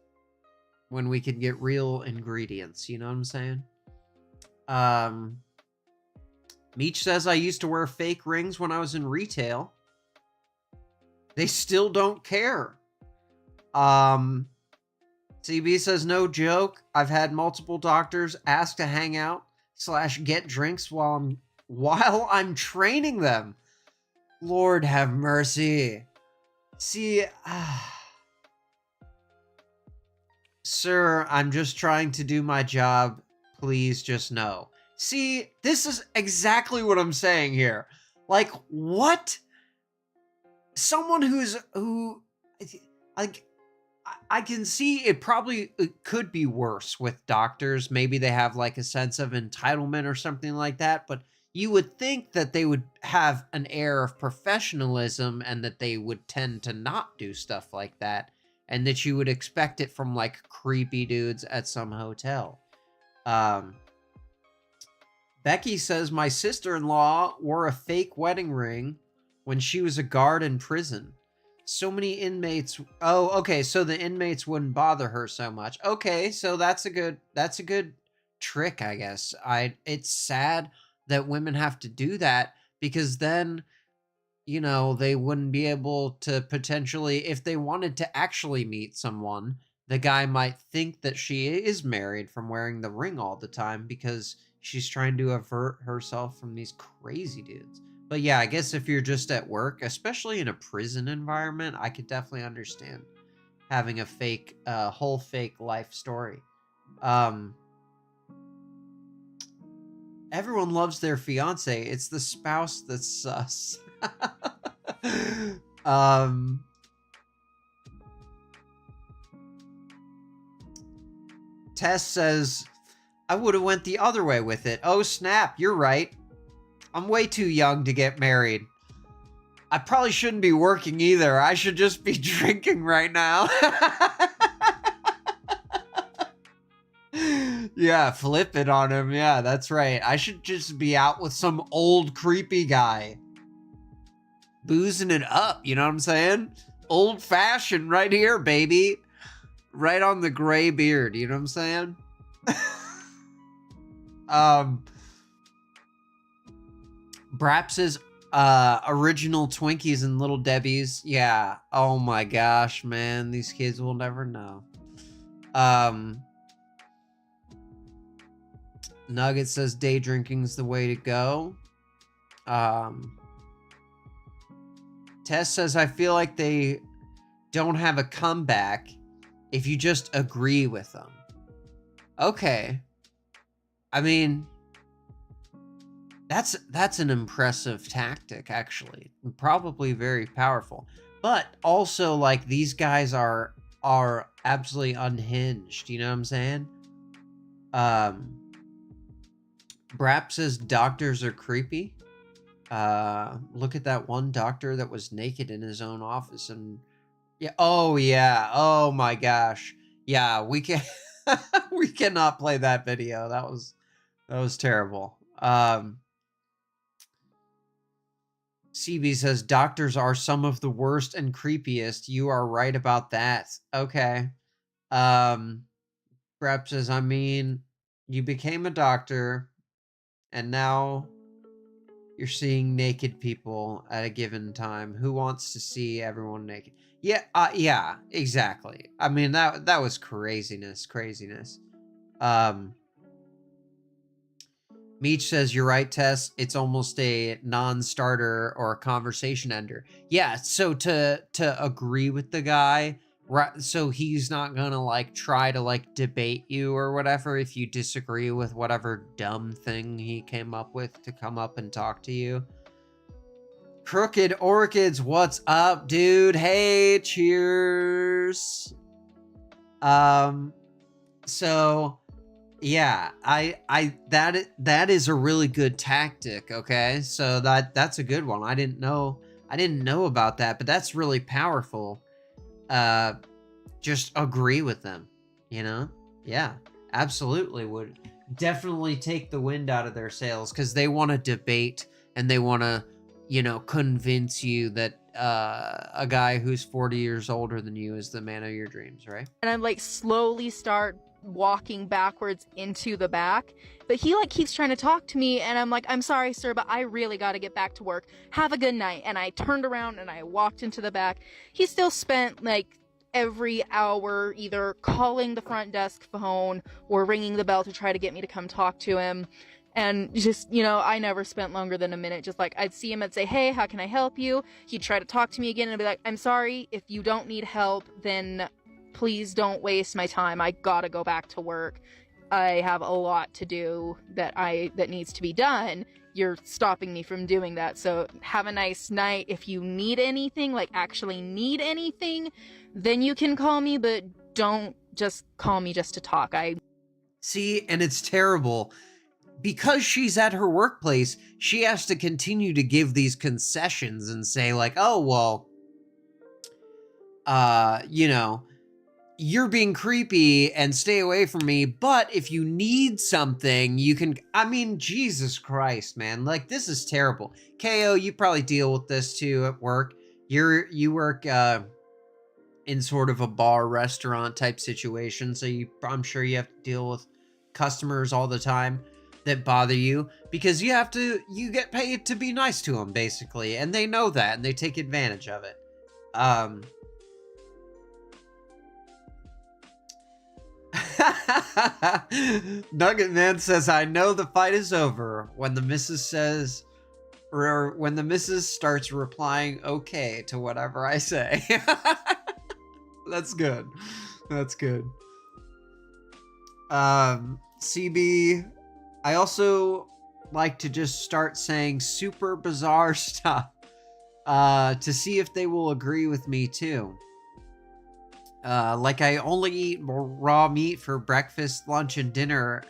when we could get real ingredients, you know what I'm saying? Meech says, I used to wear fake rings when I was in retail. They still don't care. CB says, no joke. I've had multiple doctors ask to hang out / get drinks while I'm training them. Lord have mercy. See, sir, I'm just trying to do my job. Please just know. See, this is exactly what I'm saying here. Like, what? Someone I can see it could be worse with doctors. Maybe they have like a sense of entitlement or something like that, but you would think that they would have an air of professionalism and that they would tend to not do stuff like that, and that you would expect it from like creepy dudes at some hotel. Becky says, my sister-in-law wore a fake wedding ring when she was a guard in prison. So many inmates. Oh, okay. So the inmates wouldn't bother her so much. Okay, so that's a good trick, I guess. It's sad that women have to do that, because then, you know, they wouldn't be able to potentially, if they wanted to actually meet someone, the guy might think that she is married from wearing the ring all the time because she's trying to avert herself from these crazy dudes. But yeah, I guess if you're just at work, especially in a prison environment, I could definitely understand having a whole fake life story. Everyone loves their fiance. It's the spouse that's sus. Tess says, I would have went the other way with it. Oh snap, you're right. I'm way too young to get married. I probably shouldn't be working either. I should just be drinking right now. Yeah, flip it on him. Yeah, that's right. I should just be out with some old creepy guy. Boozing it up, you know what I'm saying? Old fashioned right here, baby. Right on the gray beard, you know what I'm saying? Braps's original Twinkies and Little Debbie's. Yeah. Oh my gosh, man. These kids will never know. Nugget says day drinking's the way to go. Tess says, I feel like they don't have a comeback if you just agree with them. Okay. I mean, that's an impressive tactic, actually. Probably very powerful. But also, like, these guys are absolutely unhinged, you know what I'm saying? Brap says doctors are creepy. Look at that one doctor that was naked in his own office, and yeah, oh my gosh. Yeah, we can we cannot play that video. That was terrible. CB says doctors are some of the worst and creepiest. You are right about that. Okay. Brap says, I mean, you became a doctor and now you're seeing naked people at a given time. Who wants to see everyone naked? Yeah, yeah, exactly. I mean, that was craziness. Meech says, you're right, Tess. It's almost a non-starter or a conversation ender. Yeah, so to agree with the guy, right, so he's not gonna, like, try to, like, debate you or whatever if you disagree with whatever dumb thing he came up with to come up and talk to you. Crooked Orchids, what's up, dude? Hey, cheers. So yeah, that is a really good tactic, okay? So that's a good one. I didn't know about that, but that's really powerful. Just agree with them, you know? Yeah, absolutely would definitely take the wind out of their sails because they want to debate and they want to, you know, convince you that a guy who's 40 years older than you is the man of your dreams, right? And I'm like slowly start walking backwards into the back, but he like keeps trying to talk to me, and I'm like, I'm sorry, sir, but I really got to get back to work. Have a good night. And I turned around and I walked into the back. He still spent like every hour either calling the front desk phone or ringing the bell to try to get me to come talk to him. And just, you know, I never spent longer than a minute. Just like, I'd see him and say, hey, how can I help you? He'd try to talk to me again and I'd be like, I'm sorry, if you don't need help, then please don't waste my time. I gotta go back to work. I have a lot to do that needs to be done. You're stopping me from doing that. So have a nice night. If you need anything, like actually need anything, then you can call me, but don't just call me just to talk. See, and it's terrible. Because she's at her workplace, she has to continue to give these concessions and say like, oh, well, you know, you're being creepy and stay away from me, but if you need something, you can, I mean, Jesus Christ, man, like, this is terrible. KO, you probably deal with this too at work. You work, in sort of a bar restaurant type situation, so I'm sure you have to deal with customers all the time that bother you because you get paid to be nice to them, basically, and they know that and they take advantage of it. Nugget Man says, I know the fight is over when the missus says, or when the missus starts replying okay to whatever I say. That's good. That's good. CB, I also like to just start saying super bizarre stuff to see if they will agree with me too. Like I only eat raw meat for breakfast, lunch, and dinner,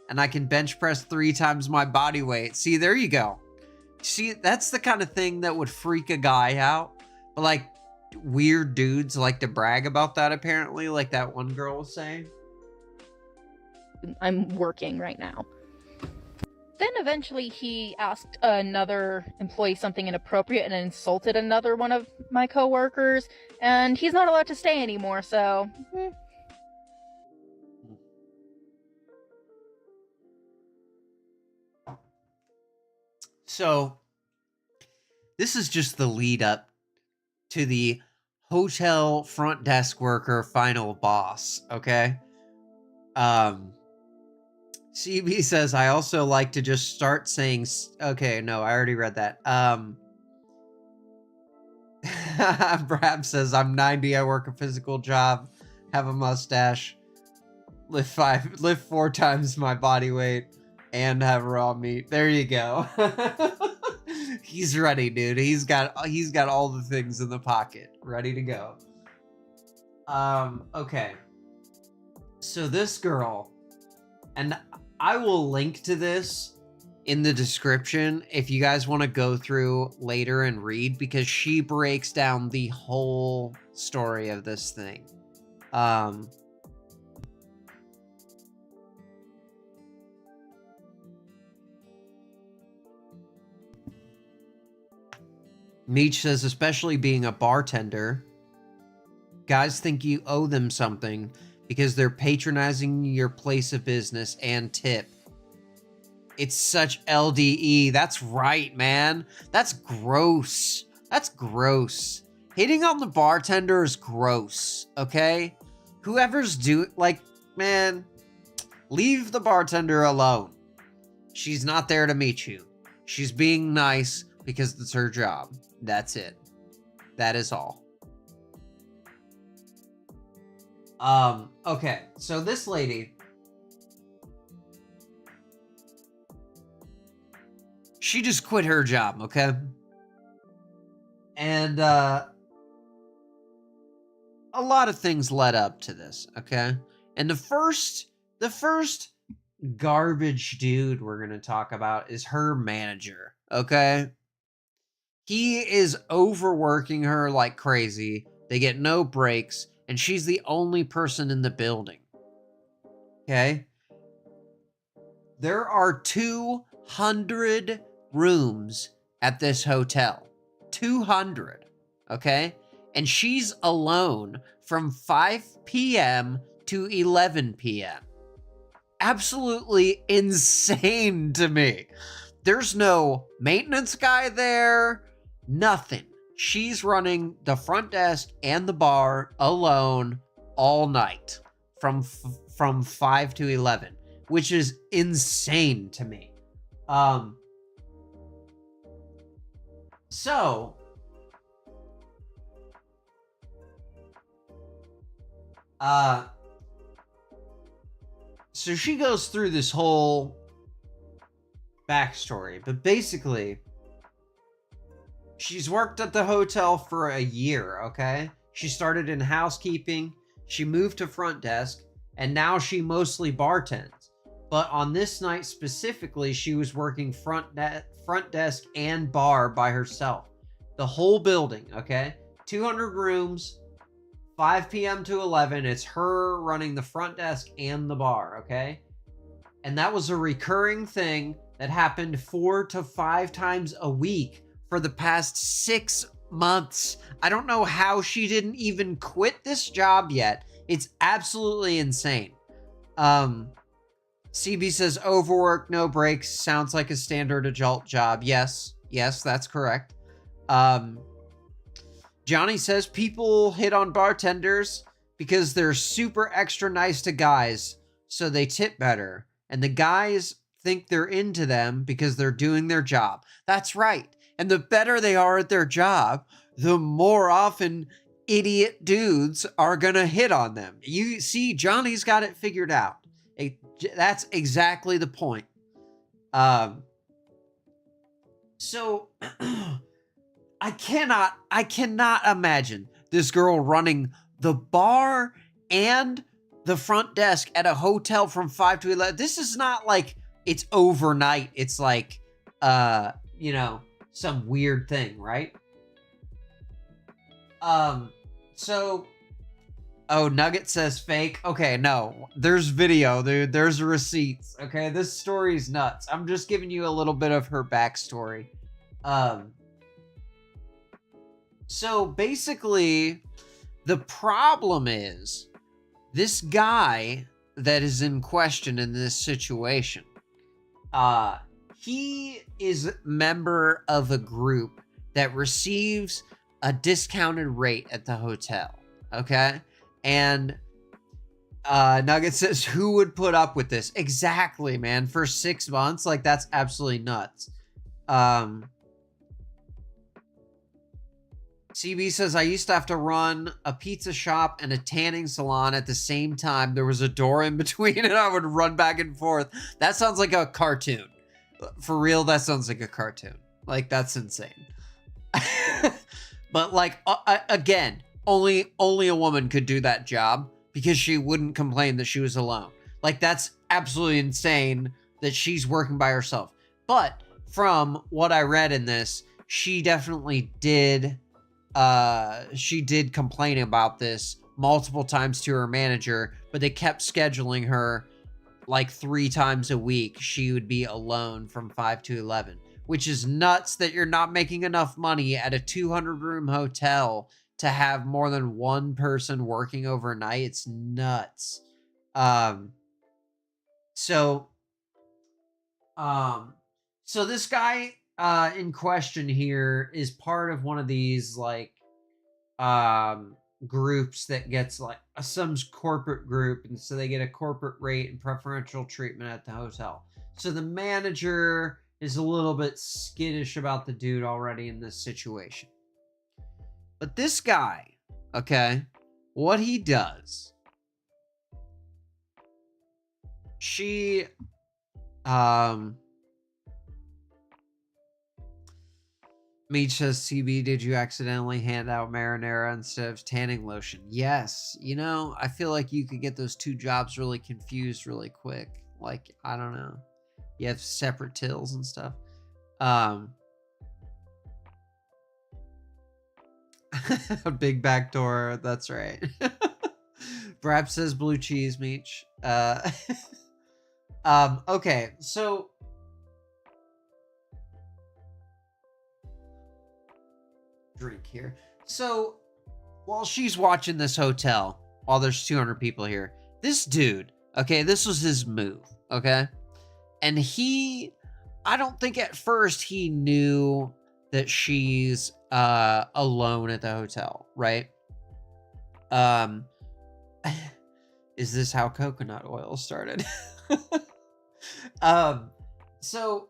and I can bench press 3 times my body weight. See, there you go. see, that's the kind of thing that would freak a guy out. But like weird dudes like to brag about that apparently, like that one girl was saying. I'm working right now. Then eventually he asked another employee something inappropriate and insulted another one of my coworkers, and he's not allowed to stay anymore, so... So, this is just the lead up to the hotel front desk worker final boss, okay? CB says, I also like to just start saying... Okay, no, I already read that. Brab says, I'm 90, I work a physical job, have a mustache, lift 4 times my body weight, and have raw meat. There you go. He's ready, dude. He's got all the things in the pocket, ready to go. Okay. So this girl, and I will link to this in the description if you guys want to go through later and read, because she breaks down the whole story of this thing. Meech says, especially being a bartender, guys think you owe them something because they're patronizing your place of business and tip. It's such LDE. That's right, man. That's gross. That's gross. Hitting on the bartender is gross, okay? Whoever's man, leave the bartender alone. She's not there to meet you. She's being nice because it's her job. That's it. That is all. Okay, so this lady, she just quit her job, okay? And, a lot of things led up to this, okay? And the first garbage dude we're gonna talk about is her manager, okay? He is overworking her like crazy. They get no breaks, and she's the only person in the building. Okay? There are 200 rooms at this hotel. 200. Okay? And she's alone from 5 p.m. to 11 p.m. Absolutely insane to me. There's no maintenance guy there. Nothing. She's running the front desk and the bar alone all night from 5 to 11, which is insane to me. So she goes through this whole backstory, but basically, she's worked at the hotel for a year, okay? She started in housekeeping, she moved to front desk, and now she mostly bartends. But on this night specifically, she was working front desk and bar by herself. The whole building, okay? 200 rooms, 5 p.m. to 11. It's her running the front desk and the bar, okay? And that was a recurring thing that happened 4 to 5 times a week for the past 6 months. I don't know how she didn't even quit this job yet. It's absolutely insane. CB says, overwork, no breaks. Sounds like a standard adult job. Yes, that's correct. Johnny says, people hit on bartenders because they're super extra nice to guys, so they tip better. And the guys think they're into them because they're doing their job. That's right. And the better they are at their job, the more often idiot dudes are gonna hit on them. You see, Johnny's got it figured out. That's exactly the point. So I cannot imagine this girl running the bar and the front desk at a hotel from 5 to 11. This is not like it's overnight. It's like, some weird thing, right? So, oh, Nugget says fake. Okay, no, there's video, dude. There's receipts. Okay, this story's nuts. I'm just giving you a little bit of her backstory. So basically, the problem is this guy that is in question in this situation. He is a member of a group that receives a discounted rate at the hotel. Okay, and Nugget says, "Who would put up with this?" Exactly, man. For 6 months, like that's absolutely nuts. CB says, I used to have to run a pizza shop and a tanning salon at the same time. There was a door in between and I would run back and forth. That sounds like a cartoon. For real, that sounds like a cartoon. Like, that's insane. But like, again, only a woman could do that job because she wouldn't complain that she was alone. Like, that's absolutely insane that she's working by herself. But from what I read in this, she definitely did... she did complain about this multiple times to her manager, but they kept scheduling her like 3 times a week. She would be alone from 5 to 11, which is nuts that you're not making enough money at a 200-room hotel to have more than one person working overnight. It's nuts. So this guy in question here is part of one of these like groups that gets like some corporate group, and so they get a corporate rate and preferential treatment at the hotel. So the manager is a little bit skittish about the dude already in this situation. But this guy, okay, what he does, she Meech says, CB, did you accidentally hand out marinara instead of tanning lotion? Yes. You know, I feel like you could get those two jobs really confused really quick. Like, I don't know. You have separate tills and stuff. A big back door. That's right. Brap says blue cheese, Meech. Okay, so... drink here. So while she's watching this hotel, while there's 200 people here, this dude, okay, this was his move, okay? And I don't think at first he knew that she's alone at the hotel, right? Is this how coconut oil started? So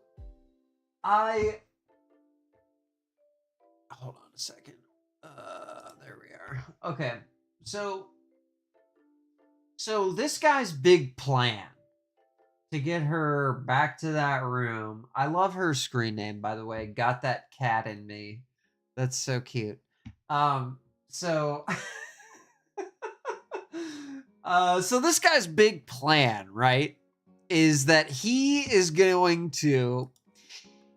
hold on a second. There we are. Okay. So this guy's big plan to get her back to that room. I love her screen name, by the way. Got that cat in me. That's so cute. So this guy's big plan, right, is that he is going to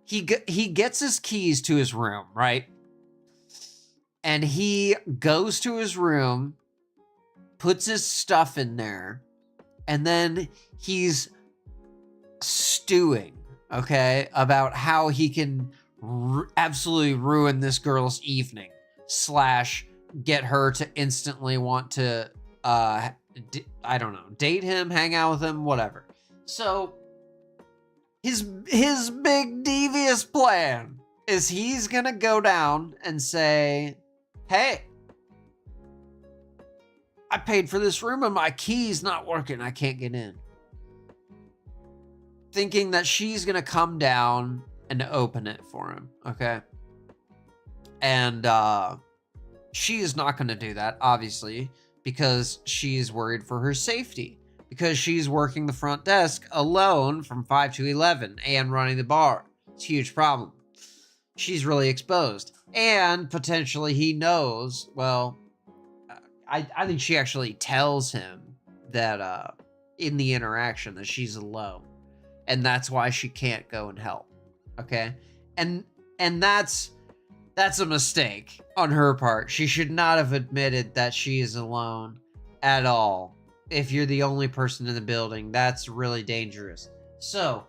he gets his keys to his room, right? And he goes to his room, puts his stuff in there, and then he's stewing, okay, about how he can absolutely ruin this girl's evening, / get her to instantly want to, I don't know, date him, hang out with him, whatever. So his big devious plan is he's gonna go down and say, hey, I paid for this room and my key's not working. I can't get in. Thinking that she's going to come down and open it for him, okay? And she is not going to do that, obviously, because she's worried for her safety. Because she's working the front desk alone from 5 to 11 and running the bar. It's a huge problem. She's really exposed. And potentially he knows, well, I think she actually tells him that in the interaction that she's alone. And that's why she can't go and help. Okay? And And that's a mistake on her part. She should not have admitted that she is alone at all. If you're the only person in the building, that's really dangerous. So,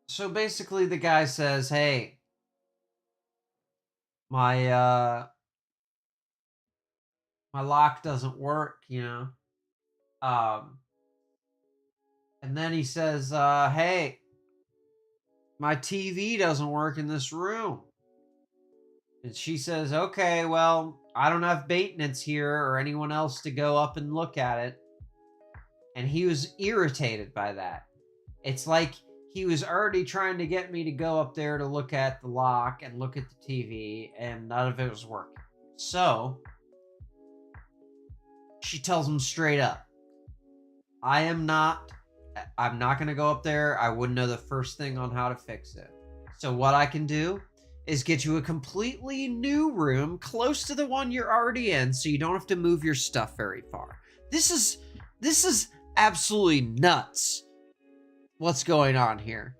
so basically the guy says, hey, my lock doesn't work, you know. And then he says, hey, my TV doesn't work in this room. And she says, okay, well, I don't have maintenance here or anyone else to go up and look at it. And he was irritated by that. It's like he was already trying to get me to go up there to look at the lock and look at the TV, and none of it was working. So she tells him straight up, I'm not going to go up there. I wouldn't know the first thing on how to fix it. So what I can do is get you a completely new room close to the one you're already in, so you don't have to move your stuff very far. This is absolutely nuts. What's going on here?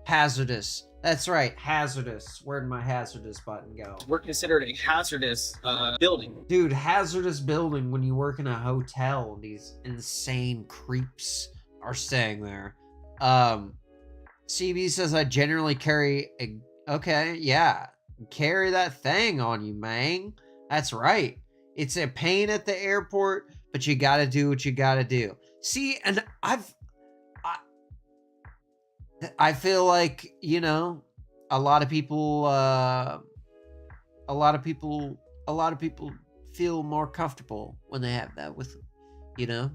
Hazardous. That's right, hazardous. Where'd my hazardous button go? We're considered a hazardous building. Dude, hazardous building when you work in a hotel. These insane creeps are staying there. CB says I generally carry a... Okay, yeah. Carry that thing on you, man. That's right. It's a pain at the airport, but you gotta do what you gotta do. See, and I feel like, you know, a lot of people feel more comfortable when they have that with them, you know?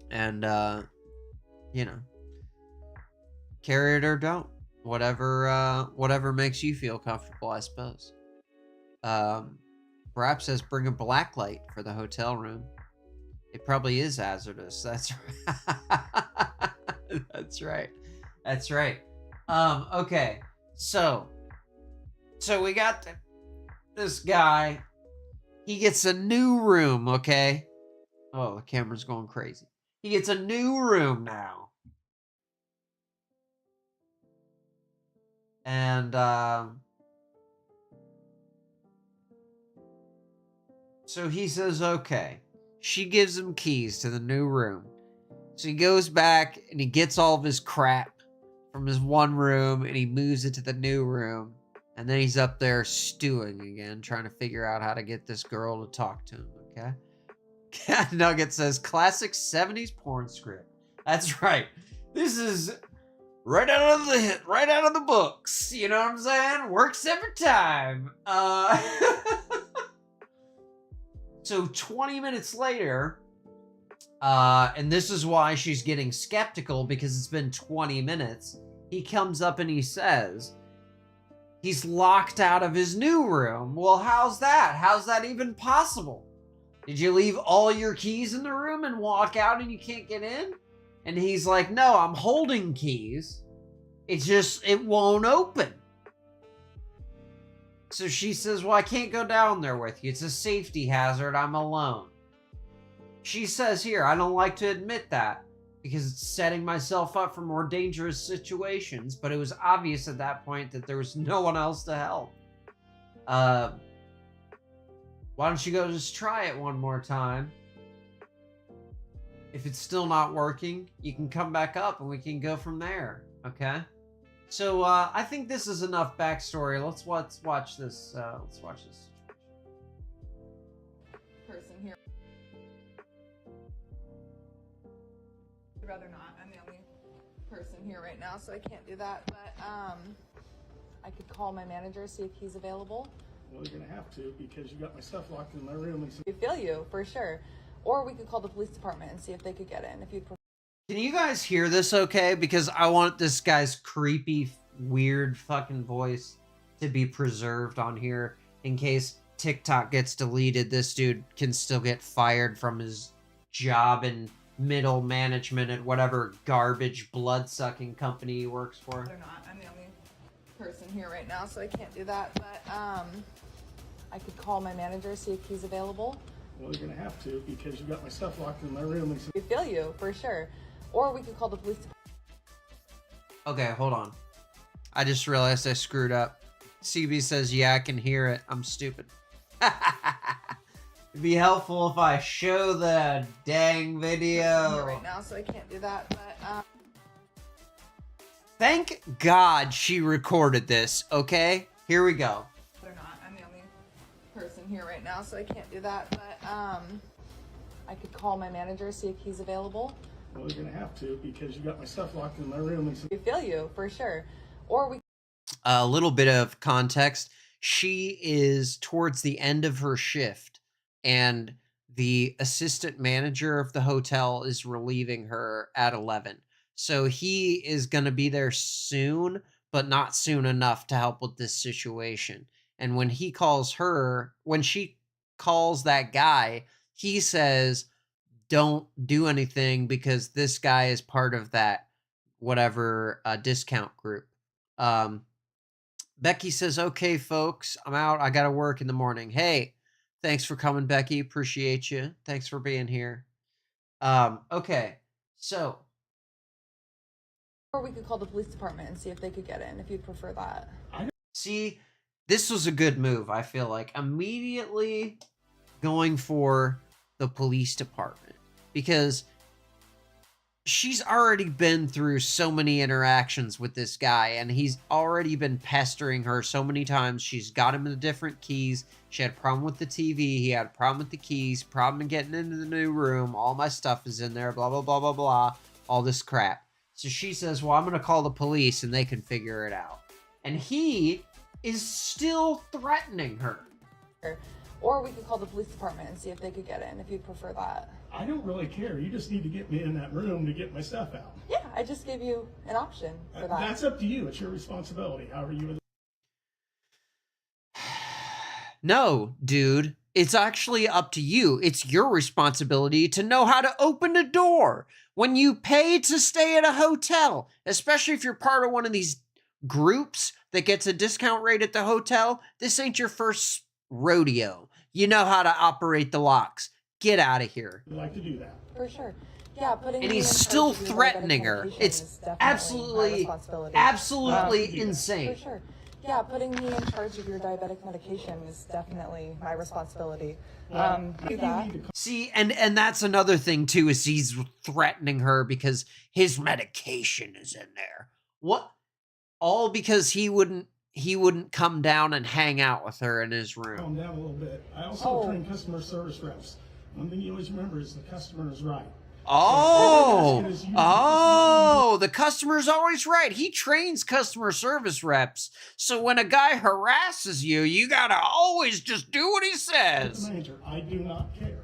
And, you know, carry it or don't. Whatever makes you feel comfortable, I suppose. Perhaps says bring a black light for the hotel room. It probably is hazardous. That's right. That's right. That's right. Okay. So we got this guy. He gets a new room, okay? Oh, the camera's going crazy. He gets a new room now. And, so he says, okay. She gives him keys to the new room. So he goes back and he gets all of his crap from his one room and he moves it to the new room. And then he's up there stewing again, trying to figure out how to get this girl to talk to him, okay? Cat Nugget says, classic 70s porn script. That's right. This is right out of the books. You know what I'm saying? Works every time. So 20 minutes later, and this is why she's getting skeptical, because it's been 20 minutes. He comes up and he says, he's locked out of his new room. Well, how's that? How's that even possible? Did you leave all your keys in the room and walk out and you can't get in? And he's like, no, I'm holding keys. It's just, it won't open. So she says, well, I can't go down there with you. It's a safety hazard. I'm alone. She says here, I don't like to admit that because it's setting myself up for more dangerous situations, but it was obvious at that point that there was no one else to help. Why don't you go just try it one more time? If it's still not working, you can come back up and we can go from there, okay? So, I think this is enough backstory. Let's watch this. Let's watch this. Person here. I'd rather not. I'm the only person here right now, so I can't do that. But I could call my manager, see if he's available. Well, you're gonna have to, because you got my stuff locked in my room. And We feel you for sure. Or we could call the police department and see if they could get in. If you'd prefer. Can you guys hear this okay? Because I want this guy's creepy, weird fucking voice to be preserved on here in case TikTok gets deleted. This dude can still get fired from his job in middle management at whatever garbage blood-sucking company he works for. They're not. I'm the only person here right now, so I can't do that. But I could call my manager, see if he's available. Well, you're gonna have to because you got my stuff locked in my room. And We feel you, for sure. Or we could call the police department. Okay, hold on. I just realized I screwed up. CB says, yeah, I can hear it. I'm stupid. It'd be helpful if I show the dang video. Right now, so I can't do that, but Thank God she recorded this, okay? Here we go. they're not. I'm the only person here right now, so I can't do that, but I could call my manager, see if he's available. well, you're gonna have to because you got my stuff locked in my room. And We feel you, for sure. Or we A little bit of context. She is towards the end of her shift, and the assistant manager of the hotel is relieving her at 11. So he is going to be there soon, but not soon enough to help with this situation. And when he calls her, when she calls that guy, he says, don't do anything because this guy is part of that whatever discount group. Becky says, okay, folks, I'm out. I got to work in the morning. Hey, thanks for coming, Becky. Appreciate you. Thanks for being here. Okay, so. or we could call the police department and see if they could get in, if you'd prefer that. See, this was a good move, I feel like. Immediately going for the police department. Because she's already been through so many interactions with this guy, and he's already been pestering her so many times. She's got him the different keys. She had a problem with the TV. He had a problem with the keys. Problem in getting into the new room. All my stuff is in there. Blah, blah, blah, blah, blah. All this crap. So she says, well, I'm going to call the police, and they can figure it out. And he is still threatening her. Or we could call the police department and see if they could get in, if you'd prefer that. I don't really care. You just need to get me in that room to get my stuff out. Yeah, I just gave you an option for that. That's up to you. It's your responsibility. However you would. No, dude. It's actually up to you. It's your responsibility to know how to open a door. When you pay to stay at a hotel, especially if you're part of one of these groups that gets a discount rate at the hotel, this ain't your first rodeo. You know how to operate the locks. Get out of here. I'd like to do that. For sure. Yeah, putting And me he's in still charge of your threatening diabetic her. medication It's is definitely my absolutely, responsibility. absolutely insane. For sure. Yeah, putting me in charge of your diabetic medication is definitely my responsibility. Do that. See, and that's another thing too, is he's threatening her because his medication is in there. What? All because he wouldn't come down and hang out with her in his room. Calm down a little bit. I also train customer service reps. One thing you always remember is the customer is right. Oh, the customer's always right. He trains customer service reps. So when a guy harasses you, you gotta always just do what he says. Manager, I do not care.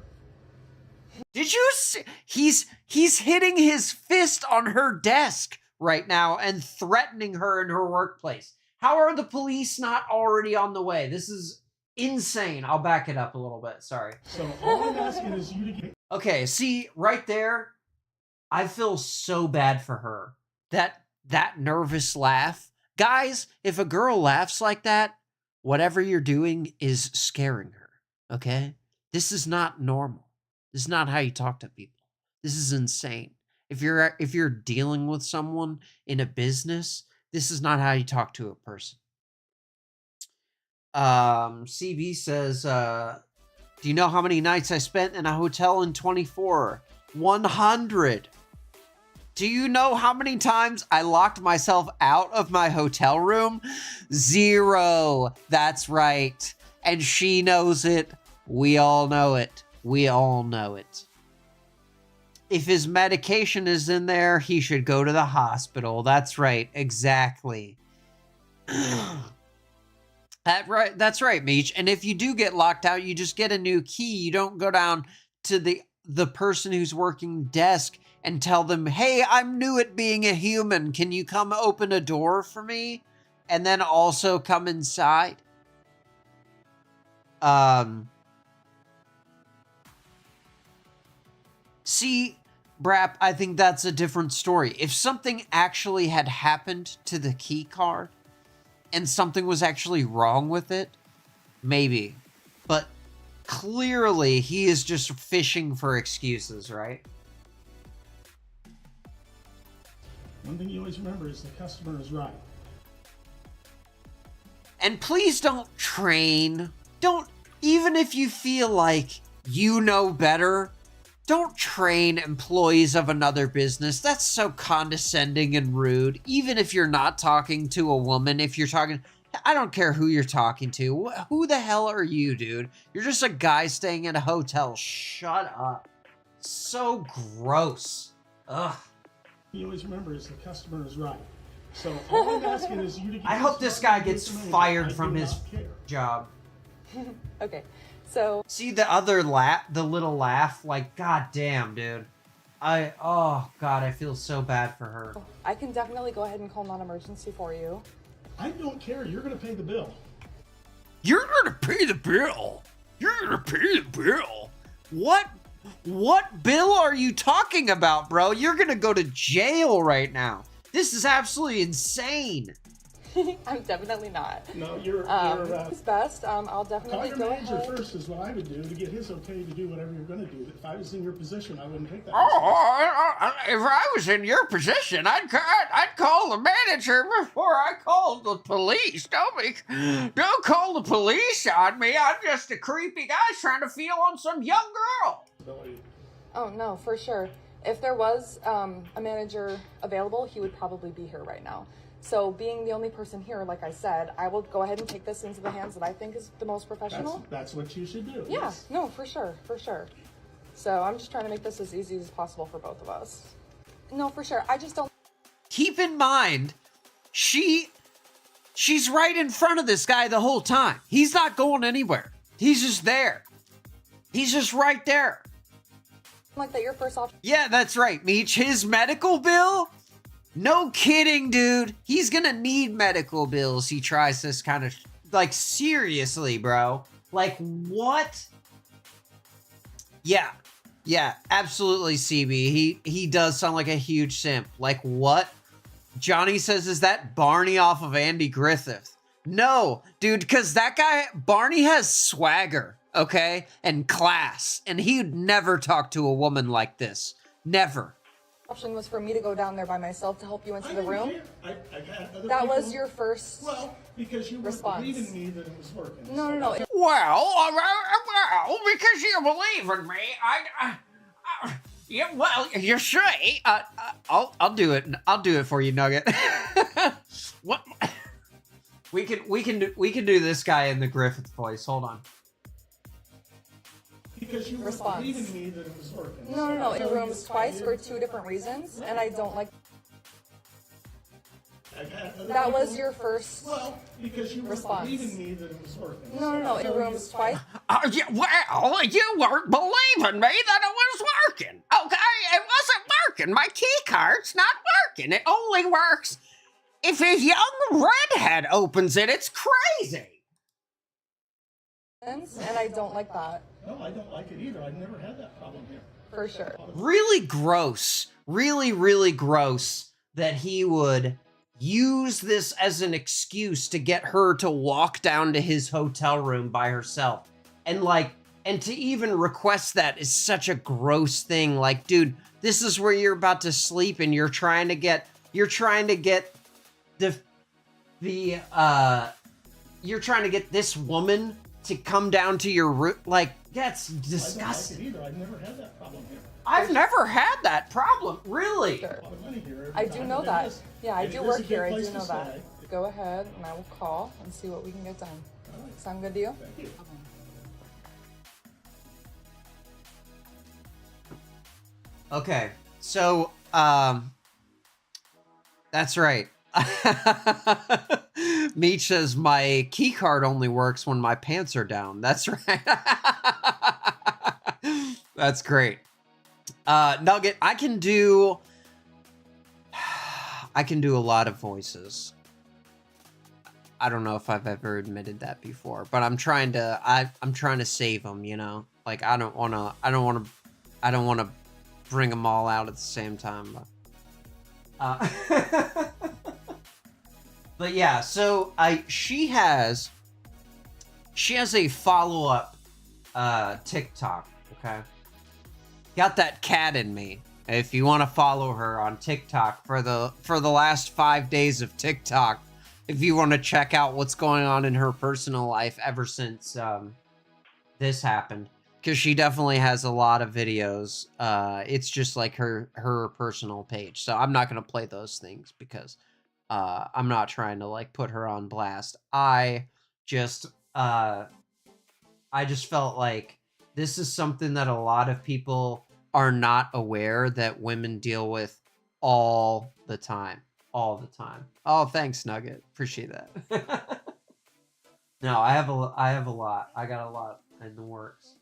Did you see? He's hitting his fist on her desk right now and threatening her in her workplace. How are the police not already on the way? This is insane. I'll back it up a little bit. Sorry. So all I'm asking is you to get. Okay, see, right there, I feel so bad for her. That nervous laugh. Guys, if a girl laughs like that, whatever you're doing is scaring her, okay? This is not normal. This is not how you talk to people. This is insane. If you're dealing with someone in a business, this is not how you talk to a person. CB says, do you know how many nights I spent in a hotel in 24? 100. Do you know how many times I locked myself out of my hotel room? 0. That's right. And she knows it. We all know it. We all know it. If his medication is in there, he should go to the hospital. That's right. Exactly. That's right, Meech. And if you do get locked out, you just get a new key. You don't go down to the person who's working desk and tell them, hey, I'm new at being a human. Can you come open a door for me? And then also come inside. See, Brap, I think that's a different story. If something actually had happened to the key card and something was actually wrong with it, maybe. But clearly he is just fishing for excuses, right? One thing you always remember is the customer is right. And please don't train. Don't, even if you feel like you know better, don't train employees of another business. That's so condescending and rude. Even if you're not talking to a woman, if you're talking, I don't care who you're talking to. Who the hell are you, dude? You're just a guy staying in a hotel. Shut up. So gross. Ugh. You always remember is the customer is right. So all I'm asking is you to get I hope this guy gets fired from his job. Okay, so See the other the little laugh? Like, god damn, dude. Oh god, I feel so bad for her. I can definitely go ahead and call non-emergency for you. I don't care. You're going to pay the bill. You're gonna pay the bill. You're gonna pay the bill. What bill are you talking about, bro? You're gonna go to jail right now. This is absolutely insane. I'm definitely not. No, you're It's best. I'll call definitely your go manager ahead. first is what I would do to get his okay to do whatever you're going to do. If I was in your position, I wouldn't take that. If I was in your position, I'd call the manager before I called the police. Don't call the police on me. I'm just a creepy guy trying to feel on some young girl. Oh no, for sure. If there was a manager available, he would probably be here right now. So being the only person here, like I said, I will go ahead and take this into the hands that I think is the most professional. That's what you should do. Yeah, Yes. no, for sure, for sure. So I'm just trying to make this as easy as possible for both of us. No, for sure. I just don't. Keep in mind, she's right in front of this guy the whole time. He's not going anywhere. He's just there. He's just right there. Like that, your first option. Yeah, that's right, Meech. His medical bill? No kidding, dude. He's gonna need medical bills. He tries this kind of, like, seriously, bro. Like, what? Yeah, absolutely, CB. He does sound like a huge simp. Like, what? Johnny says, is that Barney off of Andy Griffith? No, dude, because that guy, Barney has swagger, okay? And class. And he'd never talk to a woman like this. Never. Option was for me to go down there by myself to help you into I the don't room. care. I've had other That people- was your first. Well, because you response. were believing me that it was working. No, no, no. Well, because you believe in me, yeah, well, you say, I'll do it. I'll do it for you, Nugget. What? We can do this guy in the Griffith voice. Hold on. Because you were Response. believing me that it was working. No, no, no. In rooms twice for two different reasons, and I don't like. I've had other That was people- your first. Well, because you were response. believing me that it was working. No, no, no. In rooms twice. Yeah, well, you weren't believing me that it was working. Okay, it wasn't working. My key card's not working. It only works if a young redhead opens it. It's crazy. And I don't like that. No, I don't like it either. I've never had that problem here. For sure. Really gross. Really gross that he would use this as an excuse to get her to walk down to his hotel room by herself. And to even request that is such a gross thing. Like, dude, this is where you're about to sleep and you're trying to get you're trying to get this woman to come down to your room. Like, that's disgusting. I don't like it either. I've never had that problem here. I've never had that problem, really. Sure. A lot of money here. I do know that. Yeah, I It do is a work good here. I place do to know that. stay. Go ahead, and I will call and see what we can get done. Sound good to you? Thank you. Okay, so, that's right. Meech says my key card only works when my pants are down. That's right. That's great. Nugget, I can do a lot of voices. I don't know if I've ever admitted that before, but I'm trying to save them, you know? Like, I don't want to bring them all out at the same time. But yeah, so she has a follow-up TikTok, okay? Got that cat in me. If you want to follow her on TikTok for the last 5 days of TikTok, if you want to check out what's going on in her personal life ever since this happened, because she definitely has a lot of videos. It's just like her personal page, so I'm not gonna play those things because I'm not trying to like put her on blast. I just felt like this is something that a lot of people are not aware that women deal with all the time. All the time. Oh, thanks, Nugget. Appreciate that. No, I have a lot. I got a lot in the works.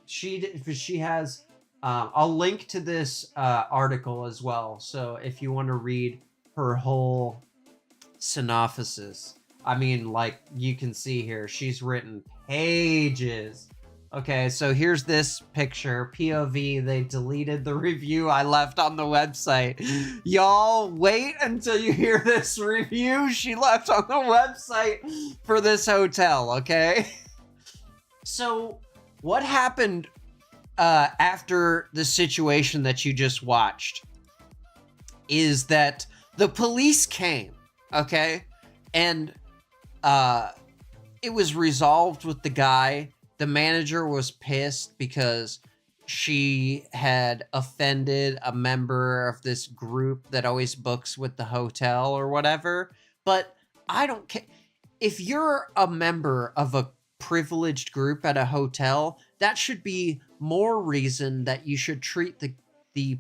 She has, I'll link to this article as well. So if you want to read her whole synopsis, I mean, like you can see here, she's written pages. Okay, so here's this picture, POV. They deleted the review I left on the website. Y'all, wait until you hear this review she left on the website for this hotel, okay? So, what happened after the situation that you just watched is that the police came, okay? And it was resolved with the guy. The manager was pissed because she had offended a member of this group that always books with the hotel or whatever. But I don't care. If you're a member of a privileged group at a hotel, that should be more reason that you should treat the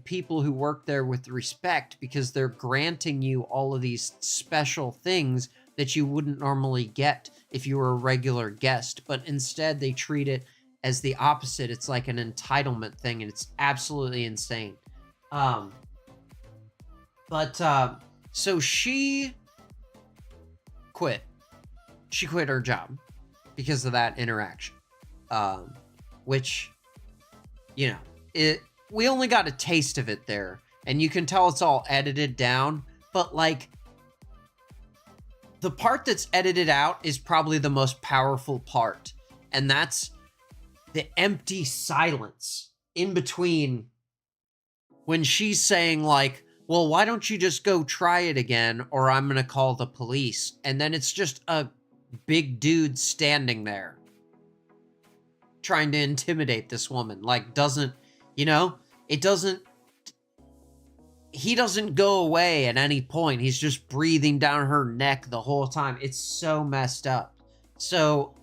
people who work there with respect, because they're granting you all of these special things that you wouldn't normally get if you were a regular guest, but instead they treat it as the opposite. It's like an entitlement thing, and it's absolutely insane. So she quit. She quit her job because of that interaction. Which, you know, we only got a taste of it there, and you can tell it's all edited down, but like, the part that's edited out is probably the most powerful part, and that's the empty silence in between when she's saying like, well, why don't you just go try it again, or I'm gonna call the police, and then it's just a big dude standing there trying to intimidate this woman. Like, doesn't, you know, it doesn't, he doesn't go away at any point. He's just breathing down her neck the whole time. It's so messed up. So,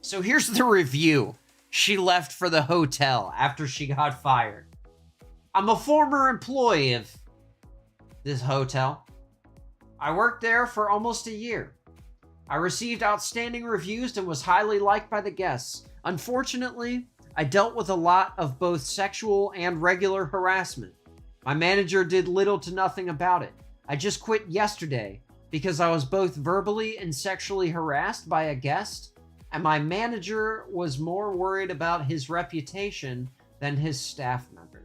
so here's the review she left for the hotel after she got fired. I'm a former employee of this hotel. I worked there for almost a year. I received outstanding reviews and was highly liked by the guests. Unfortunately, I dealt with a lot of both sexual and regular harassment. My manager did little to nothing about it. I just quit yesterday because I was both verbally and sexually harassed by a guest, and my manager was more worried about his reputation than his staff member.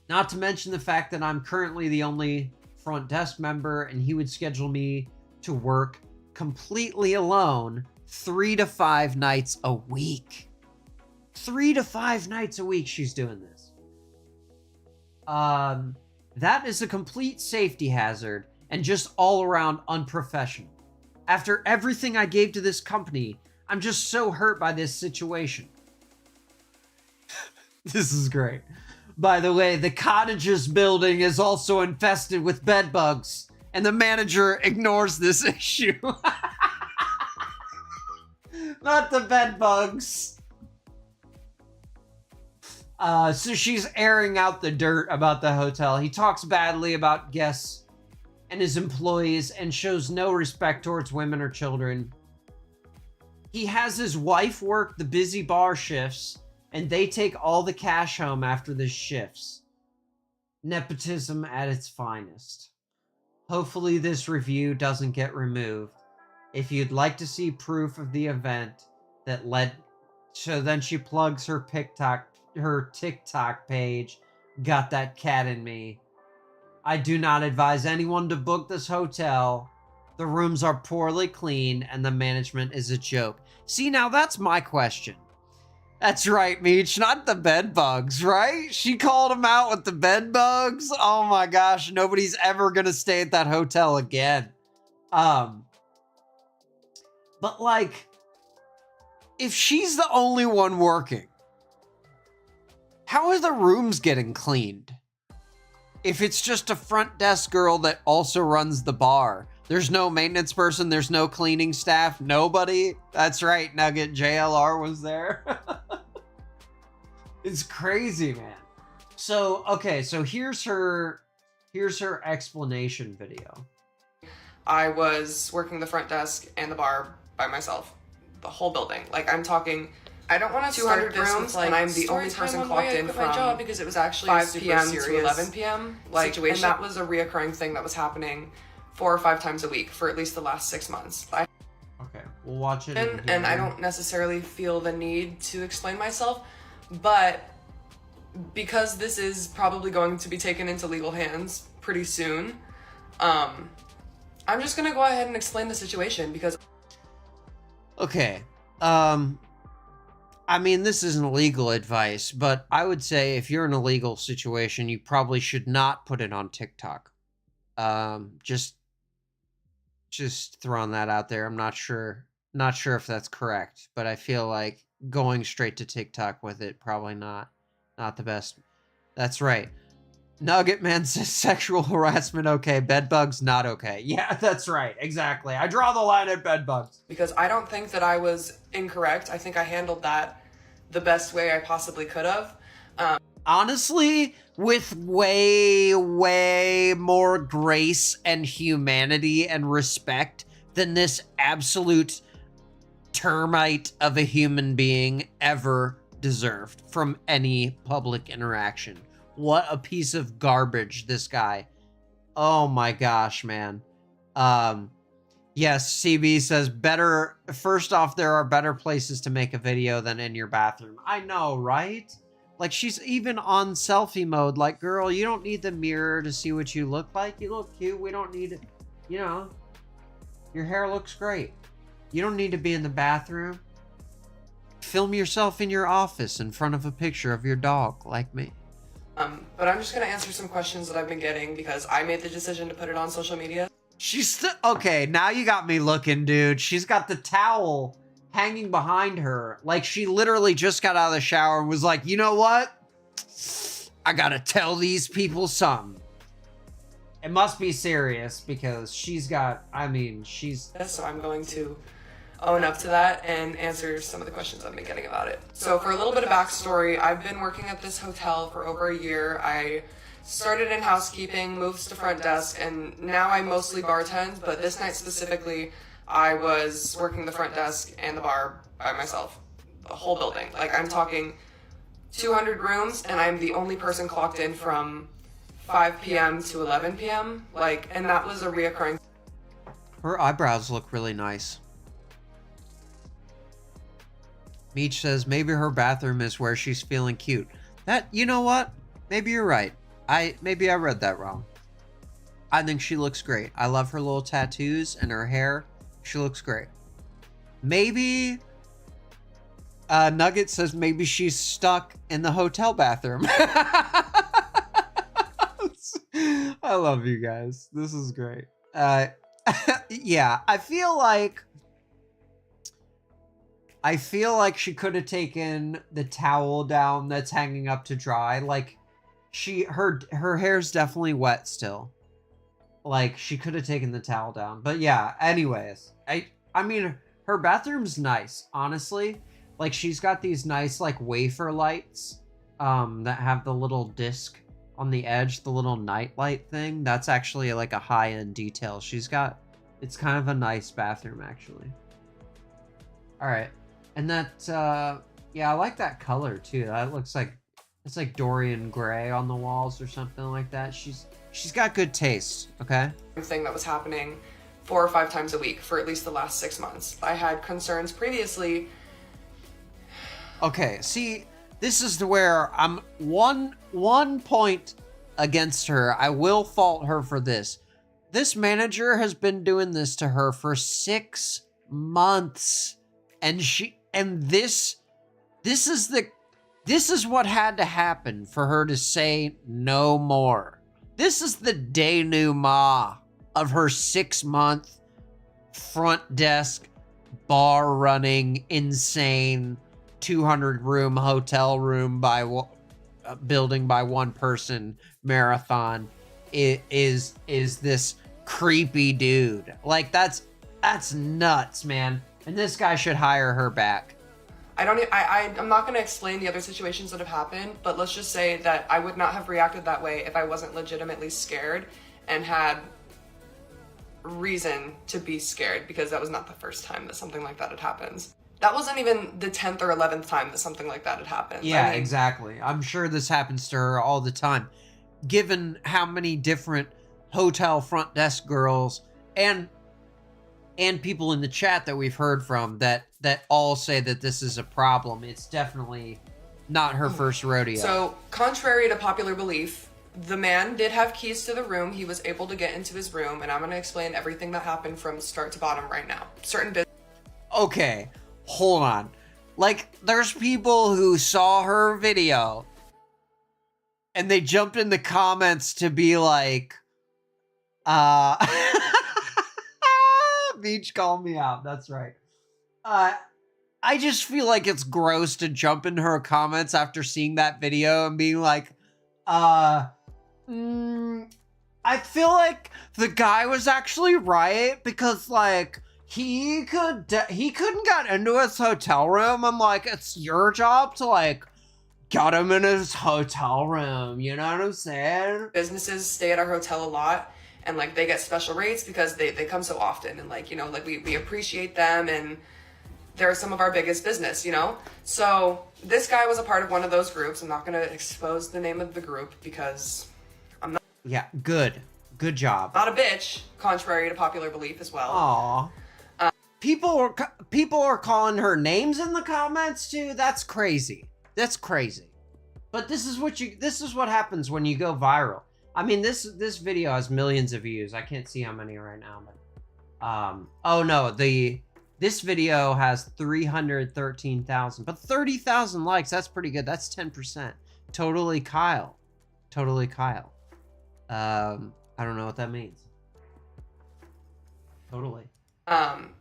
Not to mention the fact that I'm currently the only front desk member, and he would schedule me to work completely alone 3 to 5 nights a week. 3 to 5 nights a week she's doing this. That is a complete safety hazard and just all around unprofessional. After everything I gave to this company, I'm just so hurt by this situation. This is great. By the way, the cottages building is also infested with bed bugs, and the manager ignores this issue. Not the bed bugs. So she's airing out the dirt about the hotel. He talks badly about guests and his employees and shows no respect towards women or children. He has his wife work the busy bar shifts, and they take all the cash home after the shifts. Nepotism at its finest. Hopefully this review doesn't get removed. If you'd like to see proof of the event that led... So then she plugs her TikTok page. Got that cat in me. I do not advise anyone to book this hotel. The rooms are poorly cleaned and the management is a joke. See, now that's my question. That's right, Meech, not the bed bugs, right? She called him out with the bed bugs. Oh my gosh, nobody's ever gonna stay at that hotel again. But like, if she's the only one working, how are the rooms getting cleaned? If it's just a front desk girl that also runs the bar, there's no maintenance person, there's no cleaning staff, nobody. That's right, Nugget, JLR was there. It's crazy, man. So, okay, so here's her explanation video. I was working the front desk and the bar by myself. The whole building. Like, I'm talking, I don't want to 200 rooms, like, and I'm the only person clocked in from my job because it was actually 5 p.m. to 11 p.m. Like, situation. And that was a reoccurring thing that was happening 4 or 5 times a week for at least the last 6 months. Okay, we'll watch it. And I don't necessarily feel the need to explain myself, but because this is probably going to be taken into legal hands pretty soon, I'm just gonna go ahead and explain the situation because... Okay, I mean, this isn't legal advice, but I would say if you're in a legal situation, you probably should not put it on TikTok. Just throwing that out there. I'm not sure if that's correct, but I feel like going straight to TikTok with it, probably not the best. That's right. Nugget Man says sexual harassment okay, bed bugs not okay. Yeah, that's right. Exactly. I draw the line at bed bugs. Because I don't think that I was incorrect. I think I handled that the best way I possibly could have. Honestly, with way, way more grace and humanity and respect than this absolute termite of a human being ever deserved from any public interaction. What a piece of garbage, this guy. Oh my gosh, man. Yes, CB says better. First off, there are better places to make a video than in your bathroom. I know, right? Like, she's even on selfie mode. Like, girl, you don't need the mirror to see what you look like. You look cute. We don't need it. You know, your hair looks great. You don't need to be in the bathroom. Film yourself in your office in front of a picture of your dog, like me. But I'm just gonna answer some questions that I've been getting because I made the decision to put it on social media. She's still okay. Now you got me looking, dude. She's got the towel hanging behind her. Like, she literally just got out of the shower and was like, you know what? I gotta tell these people something. It must be serious because she's got, I mean, she's... So I'm going to own up to that and answer some of the questions I've been getting about it. So for a little bit of backstory, I've been working at this hotel for over a year. I started in housekeeping, moved to front desk, and now I mostly bartend, but this night specifically, I was working the front desk and the bar by myself. The whole building. Like, I'm talking 200 rooms, and I'm the only person clocked in from 5 p.m. to 11 p.m. Like, and that was a reoccurring... Her eyebrows look really nice. Meech says maybe her bathroom is where she's feeling cute. That, you know what? Maybe you're right. Maybe I read that wrong. I think she looks great. I love her little tattoos and her hair. She looks great. Maybe Nugget says maybe she's stuck in the hotel bathroom. I love you guys. This is great. Yeah, I feel like she could have taken the towel down that's hanging up to dry. Like, her hair's definitely wet still. Like, she could have taken the towel down. But yeah, anyways, I mean, her bathroom's nice, honestly. Like, she's got these nice, like, wafer lights that have the little disc on the edge, the little night light thing. That's actually, like, a high-end detail. It's kind of a nice bathroom, actually. All right. And that, yeah, I like that color, too. That looks like, it's like Dorian Gray on the walls or something like that. She's got good taste, okay? Thing that was happening 4 or 5 times a week for at least the last 6 months. I had concerns previously. Okay, see, this is where I'm one point against her. I will fault her for this. this manager has been doing this to her for 6 months. And this is what had to happen for her to say no more. This is the denouement of her 6-month front desk, bar running, insane 200-room hotel room building by one person marathon. It is this creepy dude. Like, that's nuts, man. And this guy should hire her back. I'm not going to explain the other situations that have happened, but let's just say that I would not have reacted that way if I wasn't legitimately scared and had reason to be scared, because that was not the first time that something like that had happened. That wasn't even the 10th or 11th time that something like that had happened. Yeah, exactly. I'm sure this happens to her all the time. Given how many different hotel front desk girls and people in the chat that we've heard from that all say that this is a problem, it's definitely not her first rodeo. So, contrary to popular belief, the man did have keys to the room. He was able to get into his room, and I'm going to explain everything that happened from start to bottom right now. Okay, hold on. Like, there's people who saw her video and they jumped in the comments to be like, Beach called me out. That's right. I just feel like it's gross to jump into her comments after seeing that video and being like, I feel like the guy was actually right, because like he couldn't get into his hotel room, and like it's your job to like get him in his hotel room. You know what I'm saying? Businesses stay at our hotel a lot, and like they get special rates because they come so often, and like, you know, like we appreciate them, and they're some of our biggest business, you know? So this guy was a part of one of those groups. I'm not going to expose the name of the group because I'm not. Yeah, good job. Not a bitch, contrary to popular belief as well. Aw. People are calling her names in the comments too. That's crazy. That's crazy. But this is what happens when you go viral. I mean, this video has millions of views. I can't see how many right now, but oh no, this video has 313,000, but 30,000 likes. That's pretty good. That's 10%. Totally Kyle. I don't know what that means. Totally.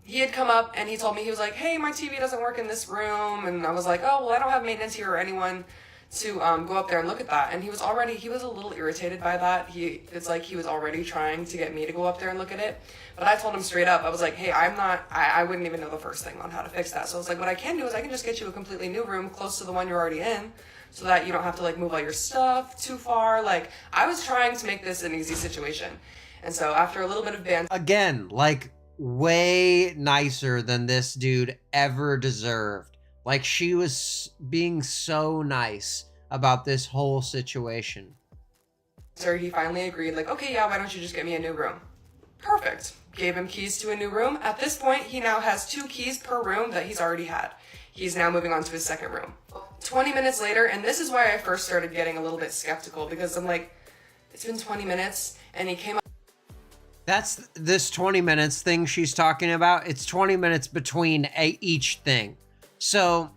He had come up and he told me, he was like, hey, my TV doesn't work in this room. And I was like, oh, well, I don't have maintenance here or anyone to go up there and look at that. And he was a little irritated by that. It's like he was already trying to get me to go up there and look at it. But I told him straight up, I was like, hey, I wouldn't even know the first thing on how to fix that. So I was like, what I can do is I can just get you a completely new room close to the one you're already in, so that you don't have to like move all your stuff too far. Like, I was trying to make this an easy situation. And so after a little bit of banter, again, like way nicer than this dude ever deserved. Like, she was being so nice about this whole situation. Sir, he finally agreed, like, okay, yeah, why don't you just get me a new room? Perfect. Gave him keys to a new room. At this point, he now has 2 keys per room that he's already had. He's now moving on to his second room. 20 minutes later, and this is why I first started getting a little bit skeptical, because I'm like, it's been 20 minutes, and he came up. That's this 20 minutes thing she's talking about. It's 20 minutes between each thing. So,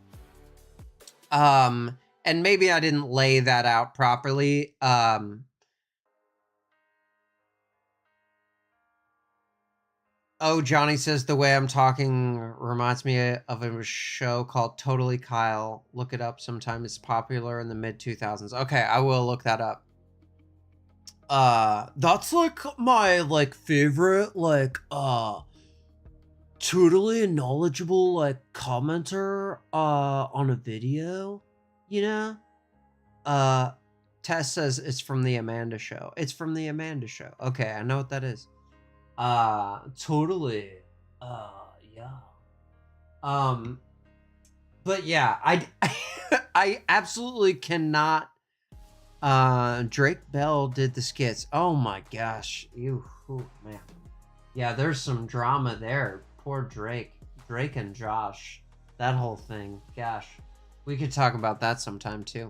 and maybe I didn't lay that out properly. Oh, Johnny says the way I'm talking reminds me of a show called Totally Kyle. Look it up sometime. It's popular in the mid-2000s. Okay, I will look that up. That's like my like favorite totally knowledgeable like commenter on a video, you know? Tess says it's from the Amanda Show. It's from the Amanda Show. Okay, I know what that is. Totally. Yeah. But yeah, I absolutely cannot. Drake Bell did the skits. Oh my gosh. Ew, man. Yeah, there's some drama there. Poor Drake and Josh. That whole thing. Gosh. We could talk about that sometime too.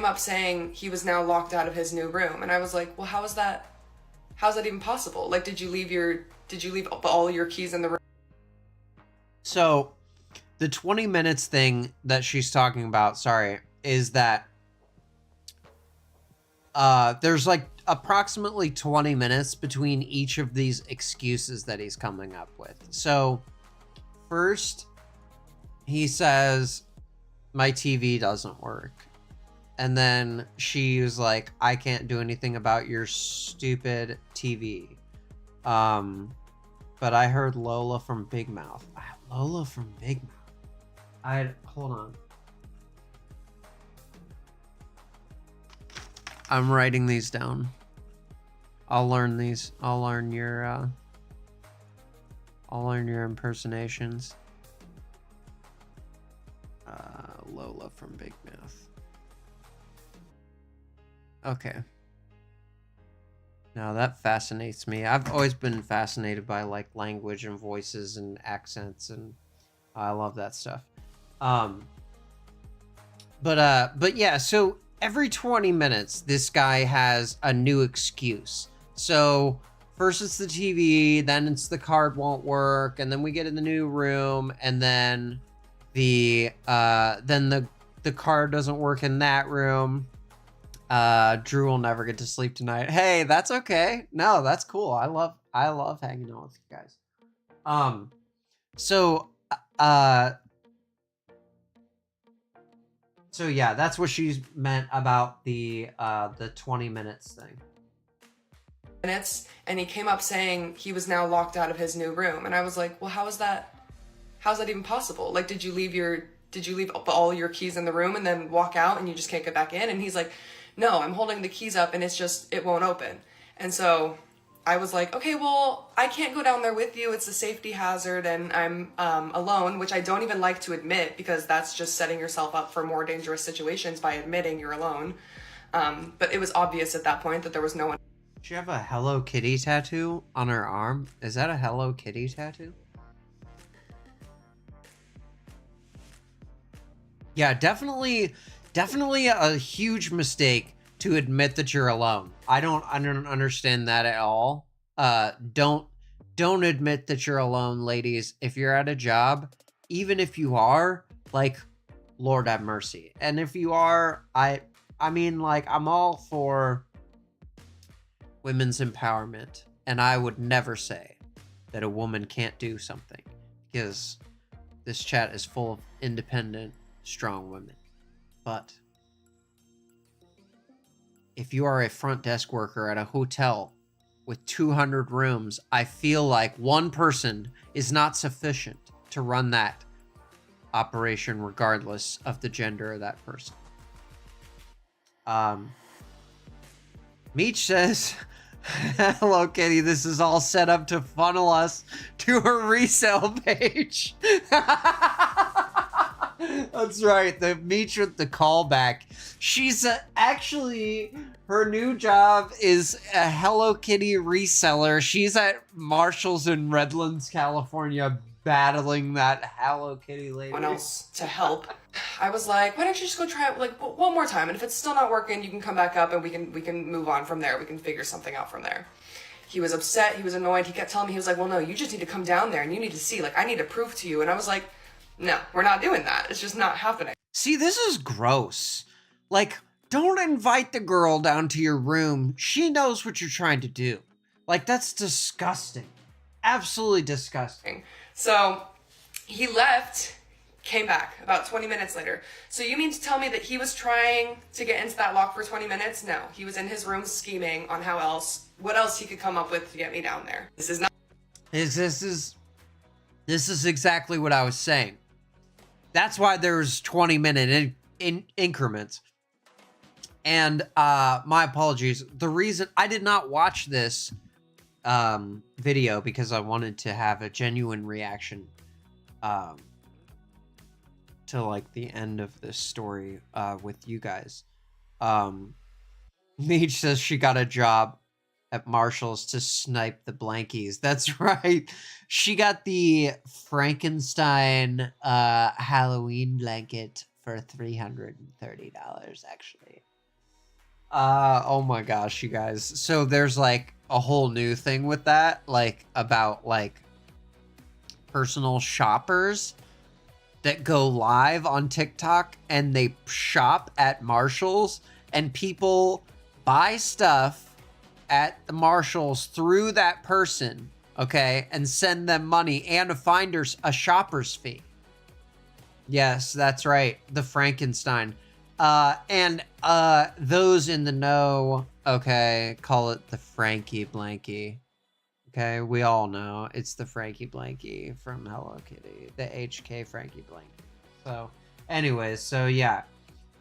Up saying he was now locked out of his new room, and I was like, well, how is that how's that even possible? Like, did you leave all your keys in the room? So the 20 minutes thing that she's talking about, sorry, is that there's like approximately 20 minutes between each of these excuses that he's coming up with. So first he says, my TV doesn't work. And then she was like, I can't do anything about your stupid TV. But I heard Lola from Big Mouth. Lola from Big Mouth. Hold on. I'm writing these down. I'll learn these. I'll learn your impersonations. Lola from Big Mouth. Okay. Now that fascinates me. I've always been fascinated by like language and voices and accents, and I love that stuff. But yeah, so every 20 minutes this guy has a new excuse. So first it's the TV, then it's the card won't work, and then we get in the new room, and then the card doesn't work in that room. Drew will never get to sleep tonight. Hey, that's okay. No, that's cool. I love hanging out with you guys. So yeah, that's what she's meant about the 20 minutes thing. Minutes, and he came up saying he was now locked out of his new room, and I was like, well, how's that even possible? Like, did you leave all your keys in the room and then walk out and you just can't get back in? And he's like, no, I'm holding the keys up and it won't open. And so I was like, okay, well, I can't go down there with you. It's a safety hazard, and I'm alone, which I don't even like to admit, because that's just setting yourself up for more dangerous situations by admitting you're alone. But it was obvious at that point that there was no one. Does she have a Hello Kitty tattoo on her arm? Is that a Hello Kitty tattoo? Yeah, definitely a huge mistake to admit that you're alone. I don't understand that at all. Don't admit that you're alone, ladies. If you're at a job, even if you are, like, Lord have mercy. And if you are, I mean, like, I'm all for women's empowerment, and I would never say that a woman can't do something, because this chat is full of independent, strong women. But if you are a front desk worker at a hotel with 200 rooms, I feel like one person is not sufficient to run that operation regardless of the gender of that person. Meech says, hello Kitty, this is all set up to funnel us to her resale page. That's right, the Meech with the callback. She's actually, her new job is a Hello Kitty reseller. She's at Marshall's in Redlands, California, battling that Hello Kitty lady. Someone else to help. I was like, why don't you just go try it like one more time, and if it's still not working, you can come back up and we can move on from there. We can figure something out from there. He was upset, he was annoyed, he kept telling me, he was like, well, no, you just need to come down there and you need to see, like, I need to prove to you. And I was like, no, we're not doing that. It's just not happening. See, this is gross. Like, don't invite the girl down to your room. She knows what you're trying to do. Like, that's disgusting. Absolutely disgusting. So he left, came back about 20 minutes later. So you mean to tell me that he was trying to get into that lock for 20 minutes? No, he was in his room scheming on what else he could come up with to get me down there. This is not. This is exactly what I was saying. That's why there's 20-minute increments. And my apologies. The reason I did not watch this video because I wanted to have a genuine reaction to like the end of this story with you guys. Meech says she got a job at Marshall's to snipe the blankies. That's right. She got the Frankenstein Halloween blanket for $330 actually. Oh my gosh, you guys. So there's like a whole new thing with that, like about like personal shoppers that go live on TikTok and they shop at Marshall's and people buy stuff at the Marshall's through that person, okay, and send them money and a shopper's fee. Yes, that's right. The Frankenstein. And those in the know, okay, call it the Frankie Blankie. Okay, we all know it's the Frankie Blankie from Hello Kitty, the HK Frankie Blankie. So, anyways, so yeah,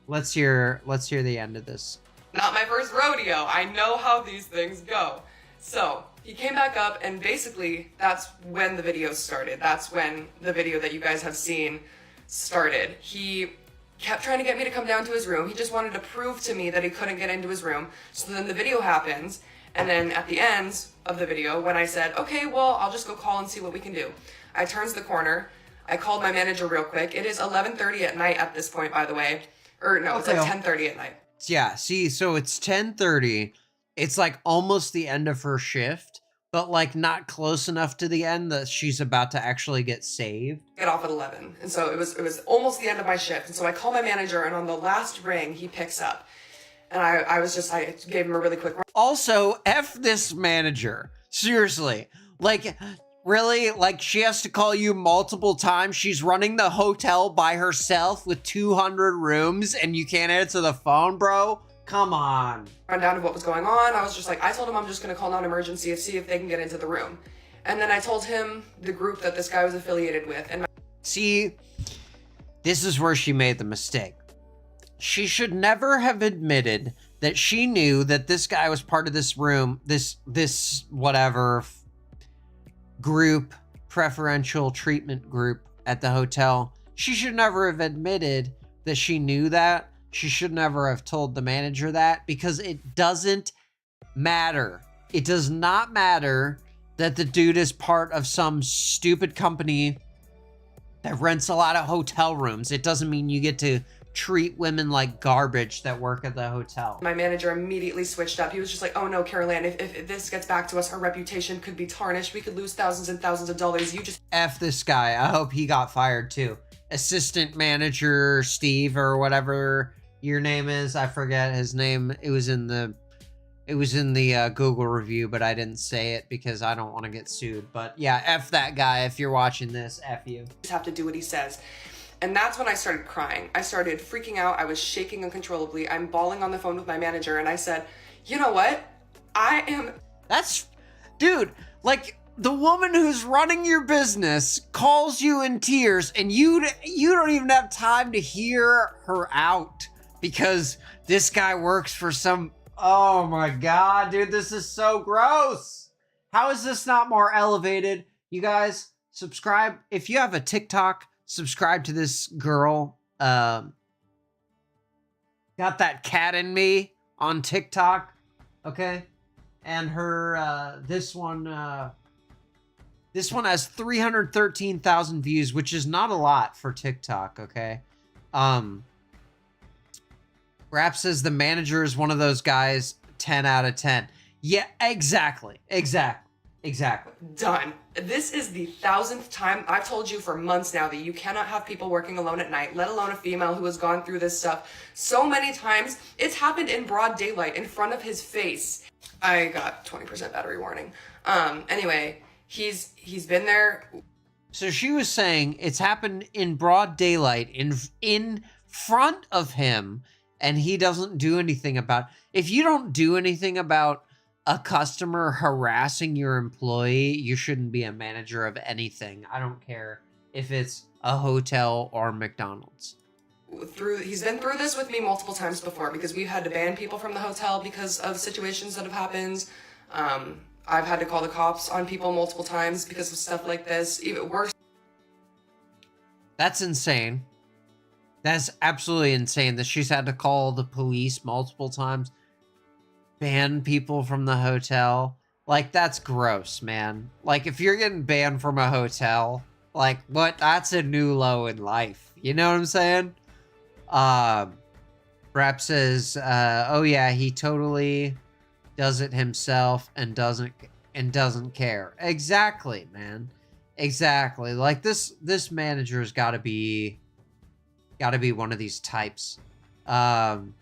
let's hear the end of this. Not my first rodeo. I know how these things go. So he came back up, and basically that's when the video started. That's when the video that you guys have seen started. He kept trying to get me to come down to his room. He just wanted to prove to me that he couldn't get into his room. So then the video happens, and then at the end of the video, when I said, okay, well, I'll just go call and see what we can do, I turns the corner. I called my manager real quick. It is 11:30 at night at this point, by the way. Or no, it's like 10:30 at night. Yeah, see, so it's 10:30. It's like almost the end of her shift, but like not close enough to the end that she's about to actually get saved. Get off at 11. And so it was almost the end of my shift. And so I call my manager, and on the last ring, he picks up. And I gave him a really quick. Also, F this manager. Seriously. Like, really? Like, she has to call you multiple times? She's running the hotel by herself with 200 rooms and you can't answer the phone, bro? Come on. Run down to what was going on. I was just like, I told him I'm just going to call non-emergency and see if they can get into the room. And then I told him the group that this guy was affiliated with. And see, this is where she made the mistake. She should never have admitted that she knew that this guy was part of this room, this whatever group, preferential treatment group at the hotel. She should never have admitted that she knew that. She should never have told the manager that, because it doesn't matter. It does not matter that the dude is part of some stupid company that rents a lot of hotel rooms. It doesn't mean you get to treat women like garbage that work at the hotel. My manager immediately switched up. He was just like, oh no, Carol Ann, if this gets back to us, our reputation could be tarnished. We could lose thousands and thousands of dollars. You just F this guy. I hope he got fired too. Assistant manager Steve or whatever your name is. I forget his name. It was in the Google review, but I didn't say it because I don't want to get sued. But yeah, F that guy. If you're watching this, F you. Just have to do what he says. And that's when I started crying. I started freaking out. I was shaking uncontrollably. I'm bawling on the phone with my manager, and I said, you know what? Dude, like, the woman who's running your business calls you in tears, and you don't even have time to hear her out because this guy works for some... Oh my God, dude, this is so gross. How is this not more elevated? You guys, subscribe. If you have a TikTok, subscribe to this girl. Got that cat in me on TikTok. Okay. And her, this one has 313,000 views, which is not a lot for TikTok. Okay. Rap says the manager is one of those guys, 10 out of 10. Yeah, exactly. Done. This is the 1,000th time I've told you for months now that you cannot have people working alone at night, let alone a female who has gone through this stuff so many times. It's happened in broad daylight in front of his face. I got 20% battery warning. Anyway, he's been there. So she was saying it's happened in broad daylight in front of him, and he doesn't do anything about. If you don't do anything about a customer harassing your employee, you shouldn't be a manager of anything. I don't care if it's a hotel or McDonald's. He's been through this with me multiple times before, because we've had to ban people from the hotel because of situations that have happened. I've had to call the cops on people multiple times because of stuff like this. Even worse. That's insane. That's absolutely insane that she's had to call the police multiple times. Ban people from the hotel. Like, that's gross, man. Like, if you're getting banned from a hotel, like, what? That's a new low in life. You know what I'm saying? Rap says, oh yeah, he totally does it himself and doesn't care. Exactly, man. Exactly. Like this manager's got to be one of these types. Nugget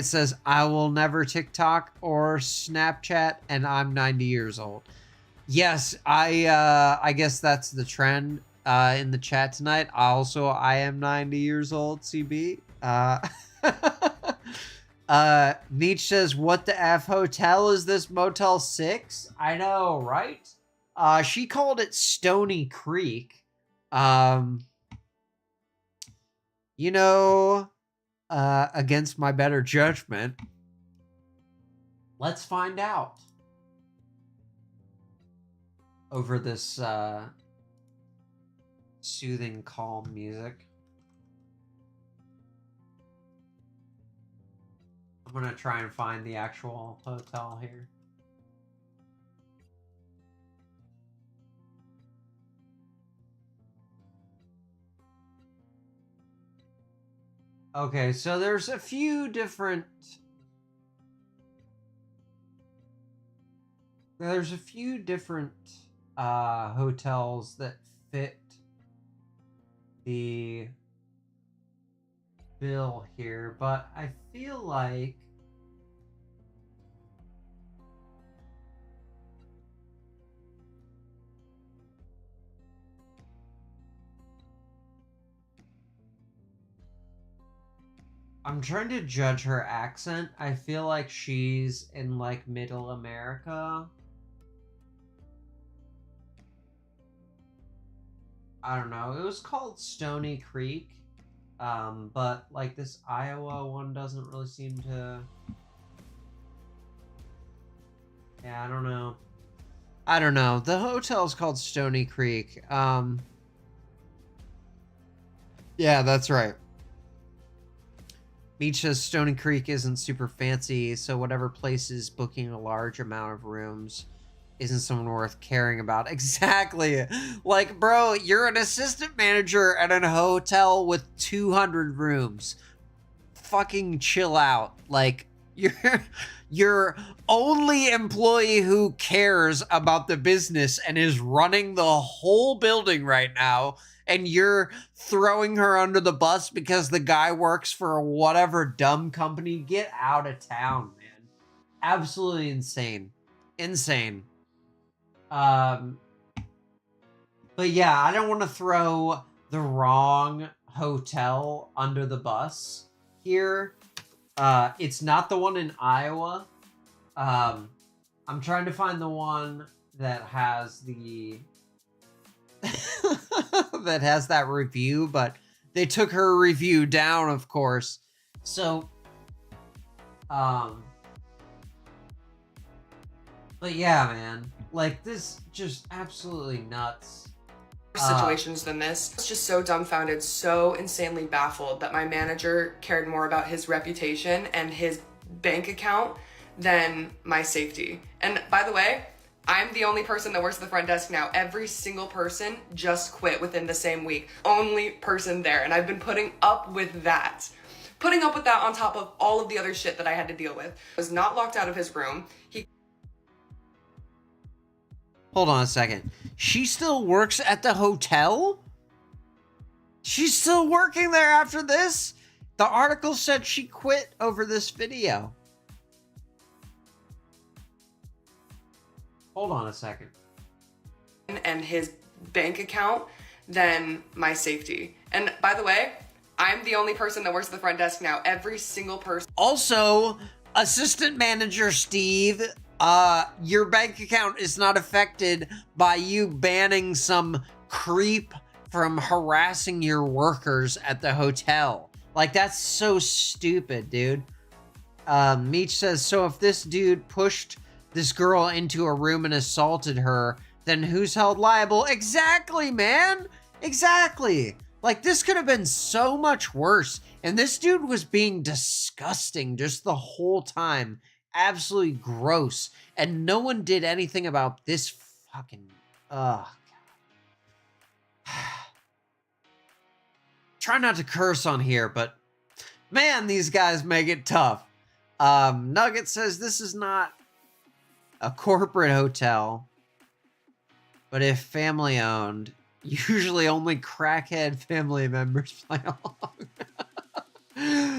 says, I will never TikTok or Snapchat, and I'm 90 years old. Yes, I guess that's the trend in the chat tonight. Also, I am 90 years old, CB. Meech says, what the F hotel is this, Motel 6? I know, right? She called it Stony Creek. You know, against my better judgment, let's find out over this soothing, calm music. I'm gonna try and find the actual hotel here. Okay, so there's a few different hotels that fit the bill here, but I feel like I'm trying to judge her accent. I feel like she's in like Middle America. I don't know. It was called Stony Creek. But like this Iowa one doesn't really seem to... Yeah, I don't know. I don't know. The hotel's called Stony Creek. Yeah, that's right. Meech says Stony Creek isn't super fancy, so whatever place is booking a large amount of rooms isn't someone worth caring about. Exactly. Like, bro, you're an assistant manager at a hotel with 200 rooms. Fucking chill out. Like, you're only employee who cares about the business and is running the whole building right now, and you're throwing her under the bus because the guy works for whatever dumb company. Get out of town, man. Absolutely insane. Insane. But yeah, I don't want to throw the wrong hotel under the bus here. It's not the one in Iowa. I'm trying to find the one that has the that has that review, but they took her review down, of course. So, but yeah, man, like this just absolutely nuts. Situations than this. It's just so dumbfounded, so insanely baffled that my manager cared more about his reputation and his bank account than my safety. And by the way, I'm the only person that works at the front desk now. Every single person just quit within the same week. Only person there. And I've been putting up with that. Putting up with that on top of all of the other shit that I had to deal with. I was not locked out of his room. Hold on a second. She still works at the hotel? She's still working there after this? The article said she quit over this video. Hold on a second. And his bank account than my safety. And by the way, I'm the only person that works at the front desk now. Every single person. Also, assistant manager Steve, your bank account is not affected by you banning some creep from harassing your workers at the hotel. Like, that's so stupid, dude. Meech says, so if this dude pushed this girl into a room and assaulted her, then who's held liable? Exactly, man. Exactly. Like, this could have been so much worse. And this dude was being disgusting just the whole time. Absolutely gross. And no one did anything about this fucking... Ugh. Try not to curse on here, but... Man, these guys make it tough. Nugget says this is not a corporate hotel, but if family owned, usually only crackhead family members play along.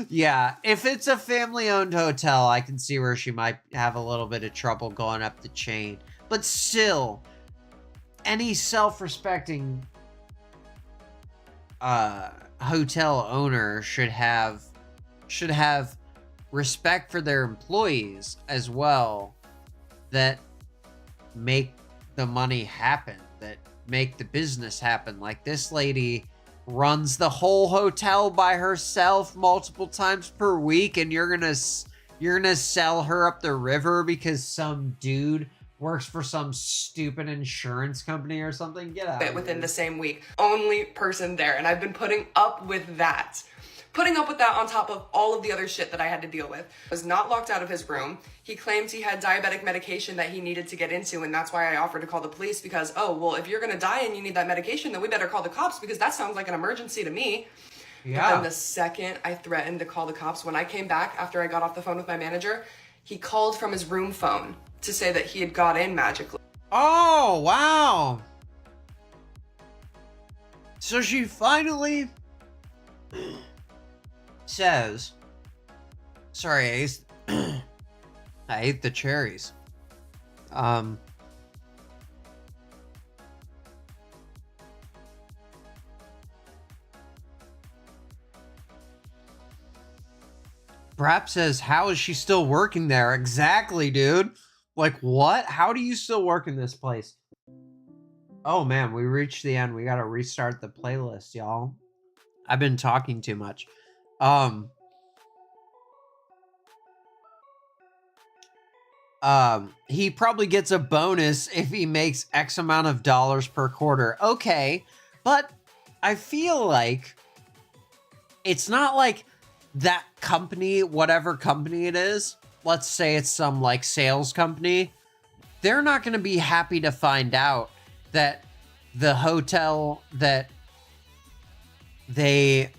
Yeah, if it's a family owned hotel, I can see where she might have a little bit of trouble going up the chain. But still, any self-respecting hotel owner should have respect for their employees as well, that make the money happen, that make the business happen. Like this lady runs the whole hotel by herself multiple times per week, and you're gonna sell her up the river because some dude works for some stupid insurance company or something? Get out. Within the same week. Only person there. And I've been putting up with that. Putting up with that on top of all of the other shit that I had to deal with. I was not locked out of his room. He claimed he had diabetic medication that he needed to get into, and that's why I offered to call the police because, oh, well, if you're gonna die and you need that medication, then we better call the cops because that sounds like an emergency to me. Yeah. But then the second I threatened to call the cops, when I came back after I got off the phone with my manager, he called from his room phone to say that he had got in magically. Oh, wow. So she finally says, sorry, Ace, I ate the cherries. Perhaps says, how is she still working there? Exactly, dude. Like, what? How do you still work in this place? Oh, man, we reached the end. We gotta restart the playlist, y'all. I've been talking too much. He probably gets a bonus if he makes X amount of dollars per quarter. Okay, but I feel like it's not like that company, whatever company it is, let's say it's some like sales company, they're not going to be happy to find out that the hotel that they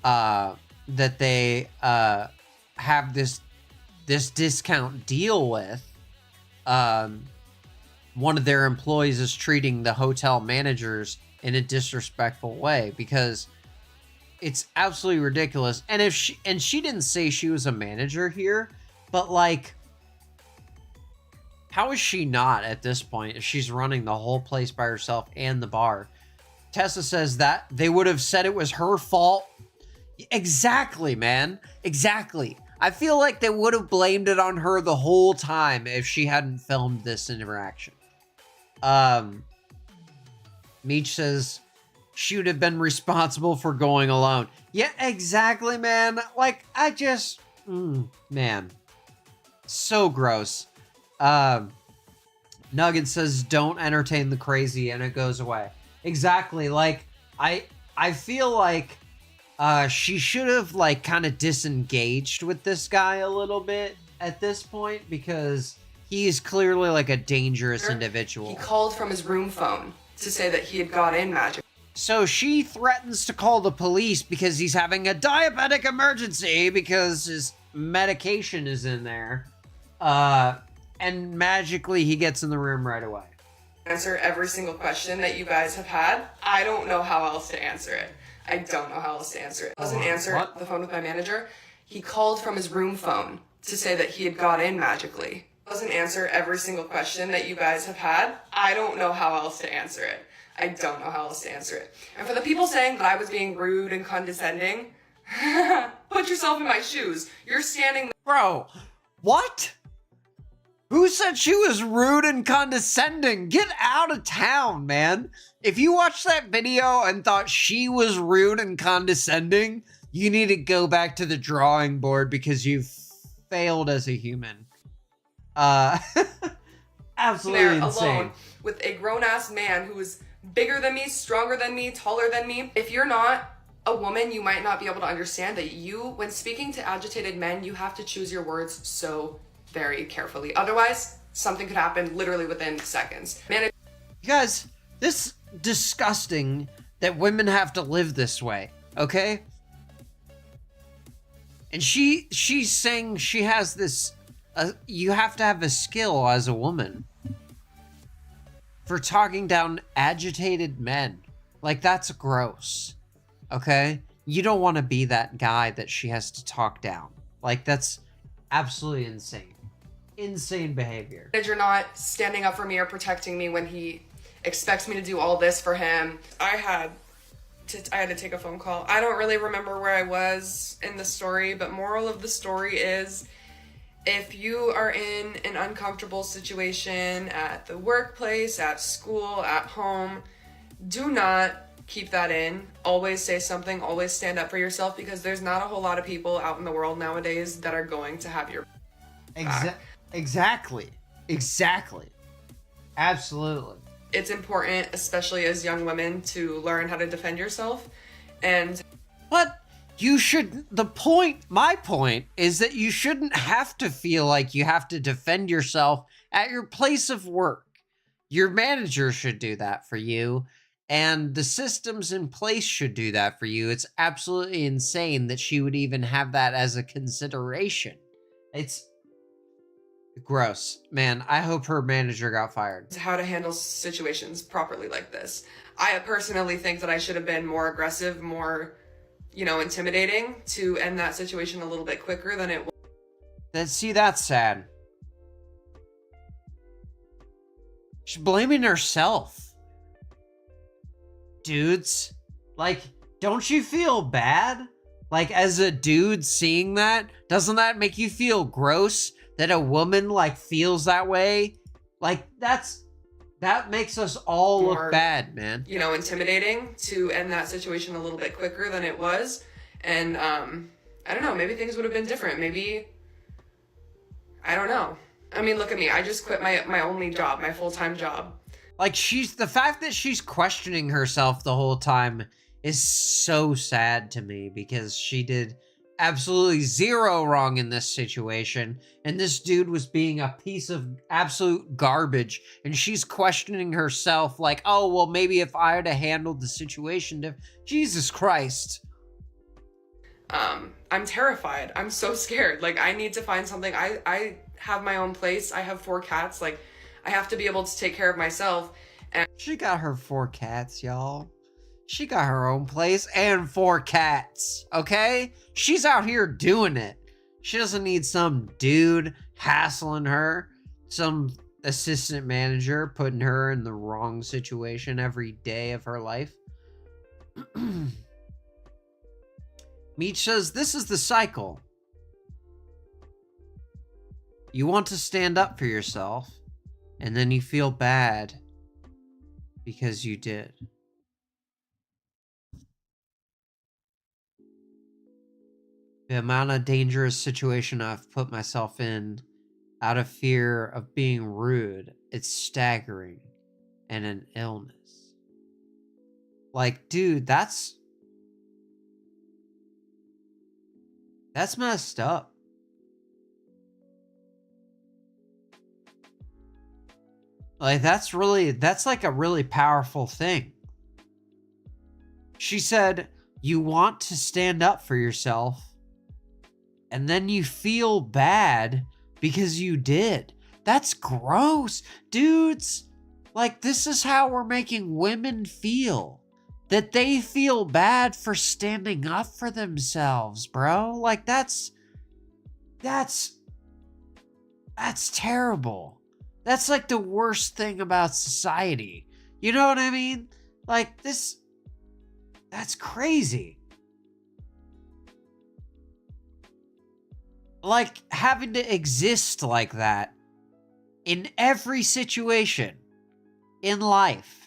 have this discount deal with, one of their employees is treating the hotel managers in a disrespectful way, because it's absolutely ridiculous. And if she didn't say she was a manager here, but like, how is she not at this point if she's running the whole place by herself and the bar? Tessa says that they would have said it was her fault. Exactly, man. Exactly. I feel like they would have blamed it on her the whole time if she hadn't filmed this interaction. Meech says she would have been responsible for going alone. Yeah, exactly, man. Like, I just... man. So gross. Nugget says, don't entertain the crazy, and it goes away. Exactly. Like, I feel like she should have, like, kind of disengaged with this guy a little bit at this point, because he's clearly, like, a dangerous individual. He called from his room phone to say that he had got in magic. So she threatens to call the police because he's having a diabetic emergency because his medication is in there. And magically he gets in the room right away. Answer every single question that you guys have had. I don't know how else to answer it. I don't know how else to answer it. Doesn't answer the phone with my manager. He called from his room phone to say that he had got in magically. Doesn't answer every single question that you guys have had. I don't know how else to answer it. I don't know how else to answer it. And for the people saying that I was being rude and condescending, put yourself in my shoes. You're standing there. Bro, what? Who said she was rude and condescending? Get out of town, man. If you watched that video and thought she was rude and condescending, you need to go back to the drawing board because you failed as a human. Absolutely insane. Alone with a grown-ass man who is bigger than me, stronger than me, taller than me. If you're not a woman, you might not be able to understand that when speaking to agitated men, you have to choose your words so very carefully. Otherwise, something could happen literally within seconds. Man, you guys, this is disgusting that women have to live this way, okay? And she's saying she has this you have to have a skill as a woman for talking down agitated men. Like, that's gross. Okay? You don't want to be that guy that she has to talk down. Like, that's absolutely insane. Insane behavior. You're not standing up for me or protecting me when he expects me to do all this for him. I had to take a phone call. I don't really remember where I was in the story, but moral of the story is, if you are in an uncomfortable situation at the workplace, at school, at home, do not keep that in. Always say something, always stand up for yourself, because there's not a whole lot of people out in the world nowadays that are going to have your back. Exactly. Absolutely. It's important, especially as young women, to learn how to defend yourself. But you should, my point is that you shouldn't have to feel like you have to defend yourself at your place of work. Your manager should do that for you, and the systems in place should do that for you. It's absolutely insane that she would even have that as a consideration. It's gross. Man, I hope her manager got fired. How to handle situations properly like this. I personally think that I should have been more aggressive, more, intimidating to end that situation a little bit quicker than it was. See, that's sad. She's blaming herself. Dudes, like, don't you feel bad? Like, as a dude seeing that, doesn't that make you feel gross? That a woman, like, feels that way? Like, that makes us all look bad, man. Intimidating to end that situation a little bit quicker than it was. And, I don't know, maybe things would have been different. Maybe, I don't know. I mean, look at me. I just quit my only job, my full-time job. Like, the fact that she's questioning herself the whole time is so sad to me, because she did absolutely zero wrong in this situation, and this dude was being a piece of absolute garbage, and she's questioning herself like, oh, well, maybe if I had handled the situation, Jesus Christ. I'm terrified. I'm so scared. Like, I need to find something. I have my own place. I have 4 cats. Like, I have to be able to take care of myself. And she got her 4 cats, y'all. She got her own place and 4 cats, okay? She's out here doing it. She doesn't need some dude hassling her, some assistant manager putting her in the wrong situation every day of her life. Meech says, this is the cycle. You want to stand up for yourself, and then you feel bad because you did. The amount of dangerous situation I've put myself in out of fear of being rude, it's staggering, and an illness. Like, dude, that's messed up. Like, that's like a really powerful thing. She said, you want to stand up for yourself, and then you feel bad because you did. That's gross. Dudes, like, this is how we're making women feel. That they feel bad for standing up for themselves, bro. Like, that's terrible. That's like the worst thing about society. You know what I mean? Like, that's crazy. Like, having to exist like that in every situation in life.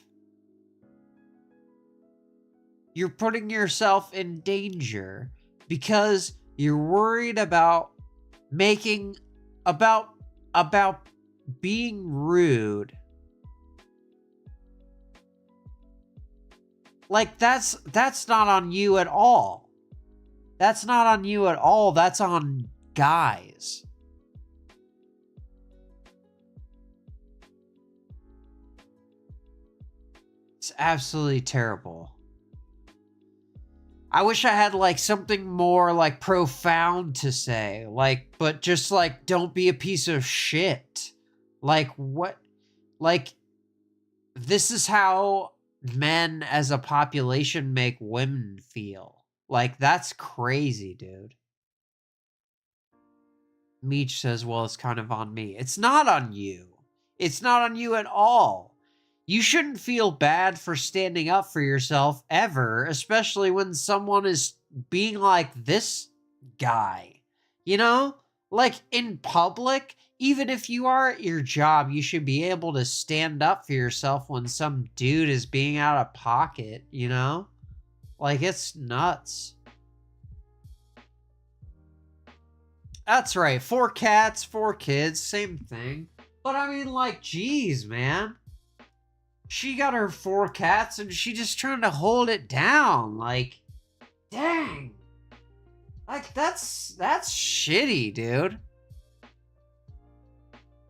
You're putting yourself in danger because you're worried about about being rude. Like, that's not on you at all. That's not on you at all. That's on guys. It's absolutely terrible. I wish I had like something more like profound to say. Like, but just like, don't be a piece of shit. Like, what? Like, this is how men as a population make women feel. Like, that's crazy, dude. Meech says, well, it's kind of on me. It's not on you. It's not on you at all. You shouldn't feel bad for standing up for yourself ever, especially when someone is being like this guy. You know? Like, in public, even if you are at your job, you should be able to stand up for yourself when some dude is being out of pocket, you know? Like, it's nuts. That's right. 4 cats, 4 kids, same thing. But I mean, like, geez, man. She got her 4 cats and she just trying to hold it down. Like, dang. Like, that's shitty, dude.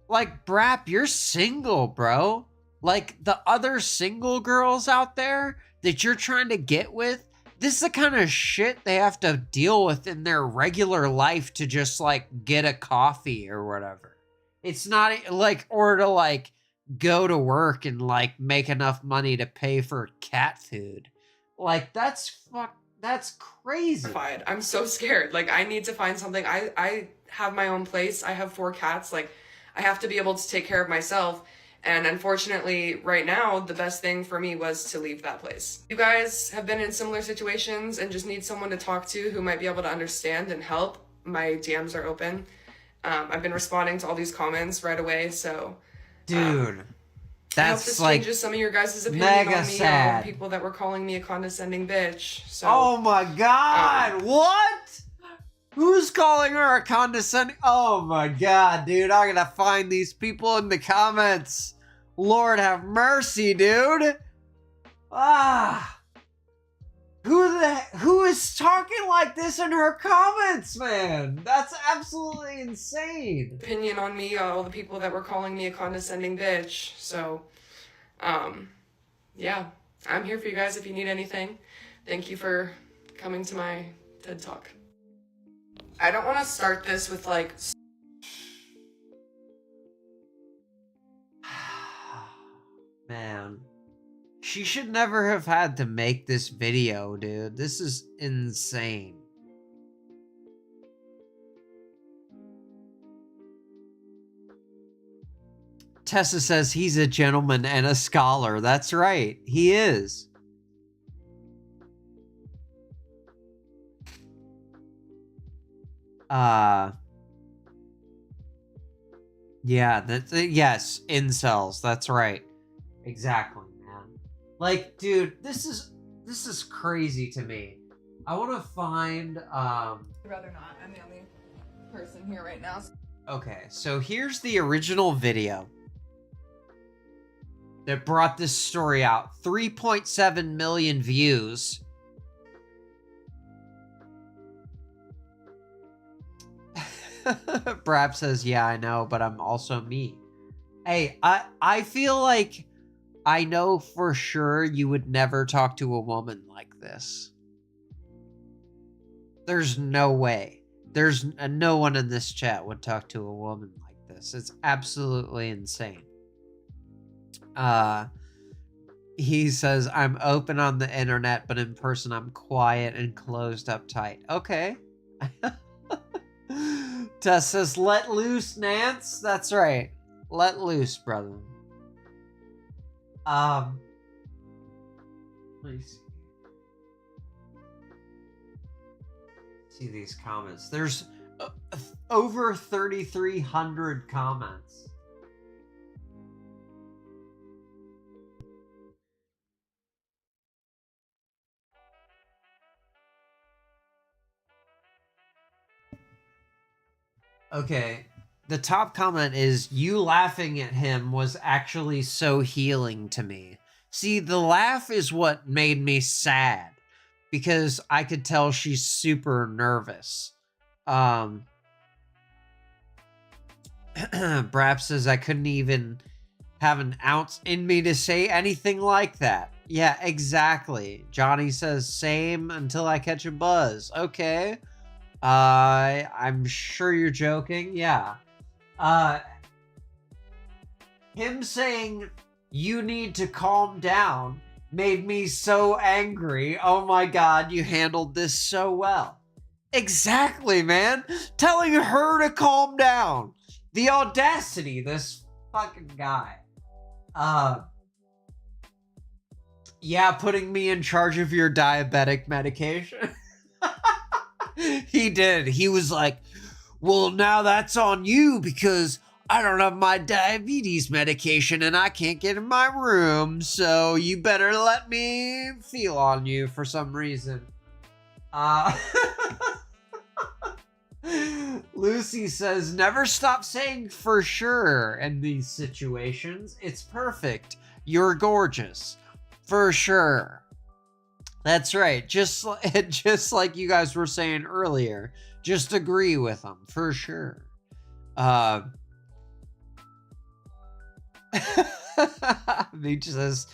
Like, Brap, you're single, bro. Like, the other single girls out there that you're trying to get with, this is the kind of shit they have to deal with in their regular life to just, like, get a coffee or whatever. It's not, like, or to, like, go to work and, like, make enough money to pay for cat food. Like, that's crazy. I'm so scared. Like, I need to find something. I have my own place. I have 4 cats. Like, I have to be able to take care of myself. And unfortunately, right now, the best thing for me was to leave that place. You guys have been in similar situations and just need someone to talk to who might be able to understand and help. My DMs are open. I've been responding to all these comments right away, so... Dude, I hope that's this like changes some of your guys' opinion mega on me sad. or people that were calling me a condescending bitch. So, oh my god, what? Who's calling her a condescending? Oh my god, dude, I'm gonna find these people in the comments. Lord have mercy, dude. Ah. Who is talking like this in her comments, man? That's absolutely insane. opinion on me, all the people that were calling me a condescending bitch. So, yeah, I'm here for you guys if you need anything. Thank you for coming to my TED Talk. I don't want to start this with like... Man. She should never have had to make this video, dude. This is insane. Tessa says he's a gentleman and a scholar. That's right. He is. Yeah, yes, incels. That's right. Exactly, man. Like, dude, this is crazy to me. I want to find I'd rather not. I'm the only person here right now. Okay, so here's the original video that brought this story out. 3.7 million views. Brap says, yeah, I know, but I'm also me. Hey, I feel like I know for sure you would never talk to a woman like this. There's no way. There's no one in this chat would talk to a woman like this. It's absolutely insane. He says, I'm open on the internet, but in person I'm quiet and closed up tight. Okay. Tess says, let loose, Nance. That's right. Let loose, brother. Let me see these comments. There's over 3,300 comments. Okay, the top comment is, you laughing at him was actually so healing to me. See, the laugh is what made me sad, because I could tell she's super nervous. Brap says, I couldn't even have an ounce in me to say anything like that. Yeah, exactly. Johnny says same until I catch a buzz. Okay. I'm sure you're joking. Yeah. Him saying you need to calm down made me so angry. Oh my god, you handled this so well. Exactly, man. Telling her to calm down. The audacity, this fucking guy. Yeah, putting me in charge of your diabetic medication. He did. He was like, well, now that's on you because I don't have my diabetes medication and I can't get in my room, so you better let me feel on you for some reason. Lucy says, never stop saying for sure in these situations. It's perfect. You're gorgeous. For sure. That's right. Just like you guys were saying earlier. Just agree with them. For sure. He says,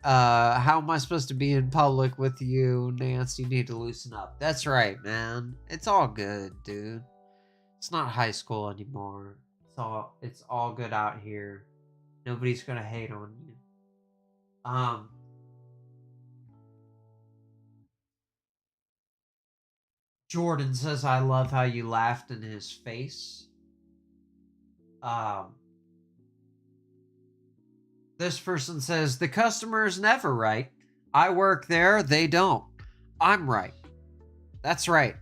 how am I supposed to be in public with you, Nance? You need to loosen up. That's right, man. It's all good, dude. It's not high school anymore. It's all good out here. Nobody's gonna hate on you. Jordan says, I love how you laughed in his face. This person says, the customer is never right. I work there, they don't. I'm right. That's right.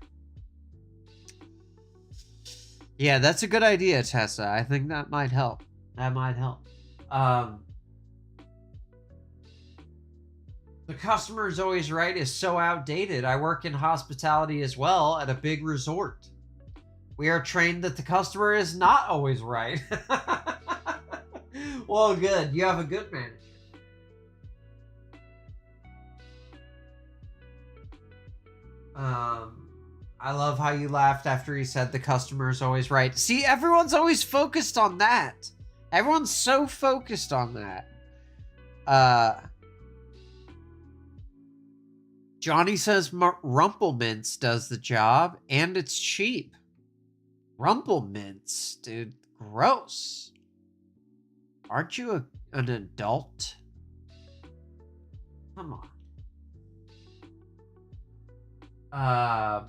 Yeah, that's a good idea, Tessa. I think that might help. That might help. The customer is always right is so outdated. I work in hospitality as well at a big resort. We are trained that the customer is not always right. Well, good. You have a good manager. I love how you laughed after he said the customer is always right. See, everyone's always focused on that. Everyone's so focused on that. Johnny says Rumplemints does the job, and it's cheap. Rumplemints, dude. Gross. Aren't you an adult? Come on.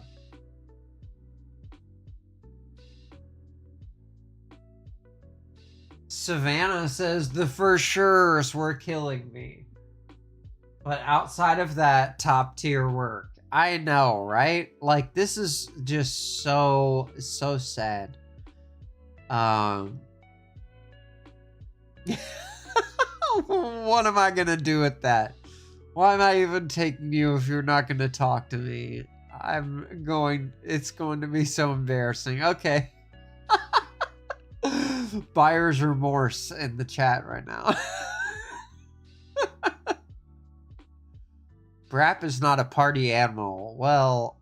Savannah says the for sure's were killing me. But outside of that, top tier work. I know, right? Like, this is just so sad. What am I gonna do with that? Why am I even taking you if you're not gonna talk to me? It's going to be so embarrassing. Okay. Buyer's remorse in the chat right now. Brap is not a party animal. Well,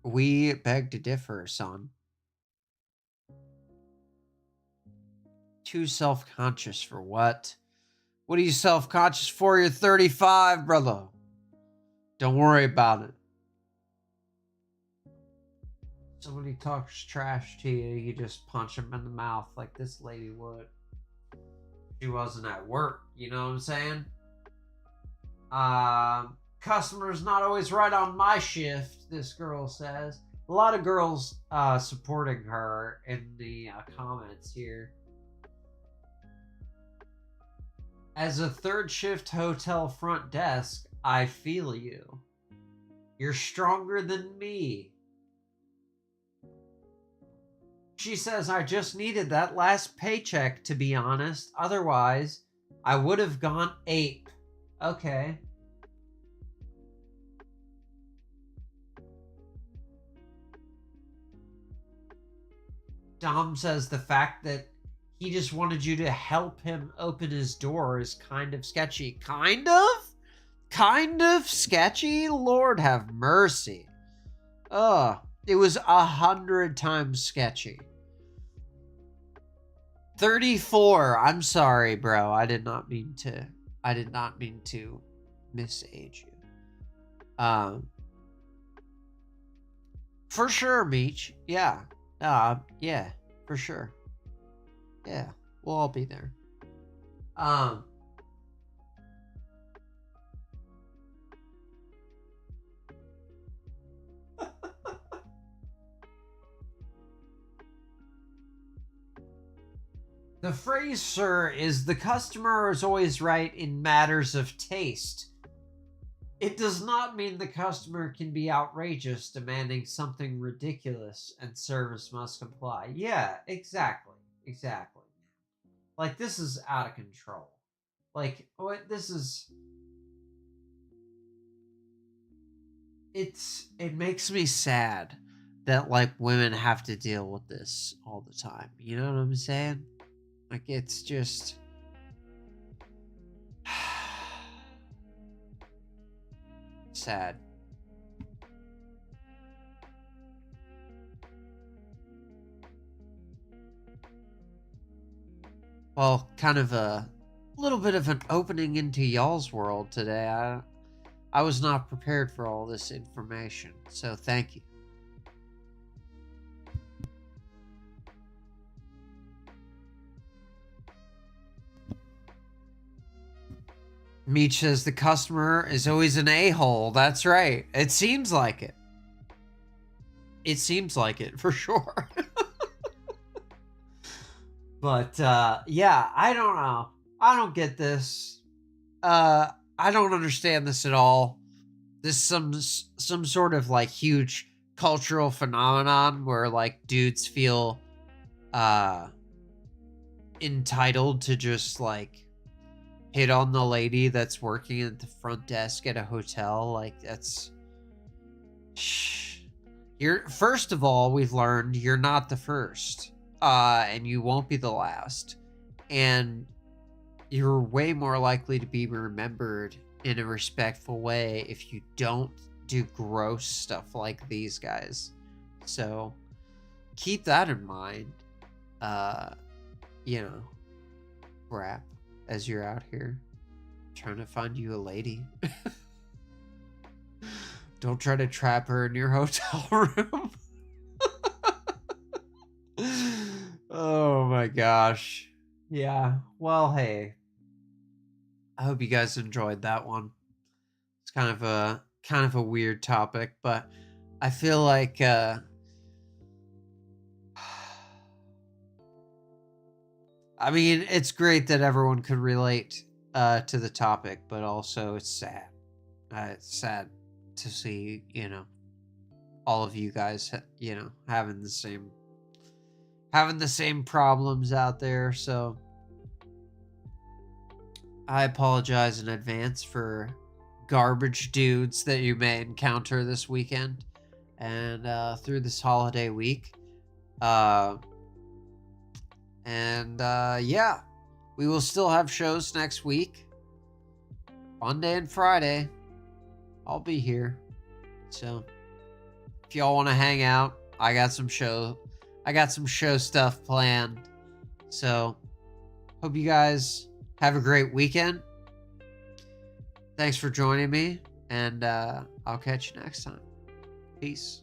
we beg to differ, son. Too self-conscious for what? What are you self-conscious for? You're 35, brother. Don't worry about it. Somebody talks trash to you, you just punch them in the mouth like this lady would. She wasn't at work, you know what I'm saying? Customer's not always right on my shift, this girl says. A lot of girls supporting her in the comments here. As a third shift hotel front desk, I feel you. You're stronger than me. She says, I just needed that last paycheck, to be honest. Otherwise, I would have gone ape. Okay. Dom says the fact that he just wanted you to help him open his door is kind of sketchy. Kind of? Kind of sketchy? Lord have mercy. Ugh. It was 100 times sketchy. 34. I'm sorry, bro. I did not mean to I did not mean to misage you. For sure, Meech. Yeah. Yeah, for sure. Yeah, we'll all be there. The phrase, sir, is the customer is always right in matters of taste. It does not mean the customer can be outrageous, demanding something ridiculous, and service must comply. Yeah, exactly. Exactly. Like, this is out of control. Like, what this is... It makes me sad that, like, women have to deal with this all the time. You know what I'm saying? Like, it's just... sad. Well, kind of a little bit of an opening into y'all's world today. I was not prepared for all this information, so thank you. Meech says the customer is always an a-hole. That's right. It seems like it. It seems like it, for sure. But, yeah, I don't know. I don't get this. I don't understand this at all. This is some sort of, like, huge cultural phenomenon where, like, dudes feel, entitled to just, like, hit on the lady that's working at the front desk at a hotel. Like, that's... First of all, we've learned you're not the first. And you won't be the last. And you're way more likely to be remembered in a respectful way if you don't do gross stuff like these guys. So, keep that in mind. You know, crap, as you're out here trying to find you a lady. Don't try to trap her in your hotel room. Oh my gosh. Yeah. Well, hey. I hope you guys enjoyed that one. It's kind of a weird topic, but I feel like I mean, it's great that everyone could relate to the topic, but also it's sad. It's sad to see, you know, all of you guys, you know, having the same problems out there. So I apologize in advance for garbage dudes that you may encounter this weekend and through this holiday week. Yeah, we will still have shows next week. Monday and Friday. I'll be here. So if y'all want to hang out, I got some show stuff planned. So hope you guys have a great weekend. Thanks for joining me, and I'll catch you next time. Peace.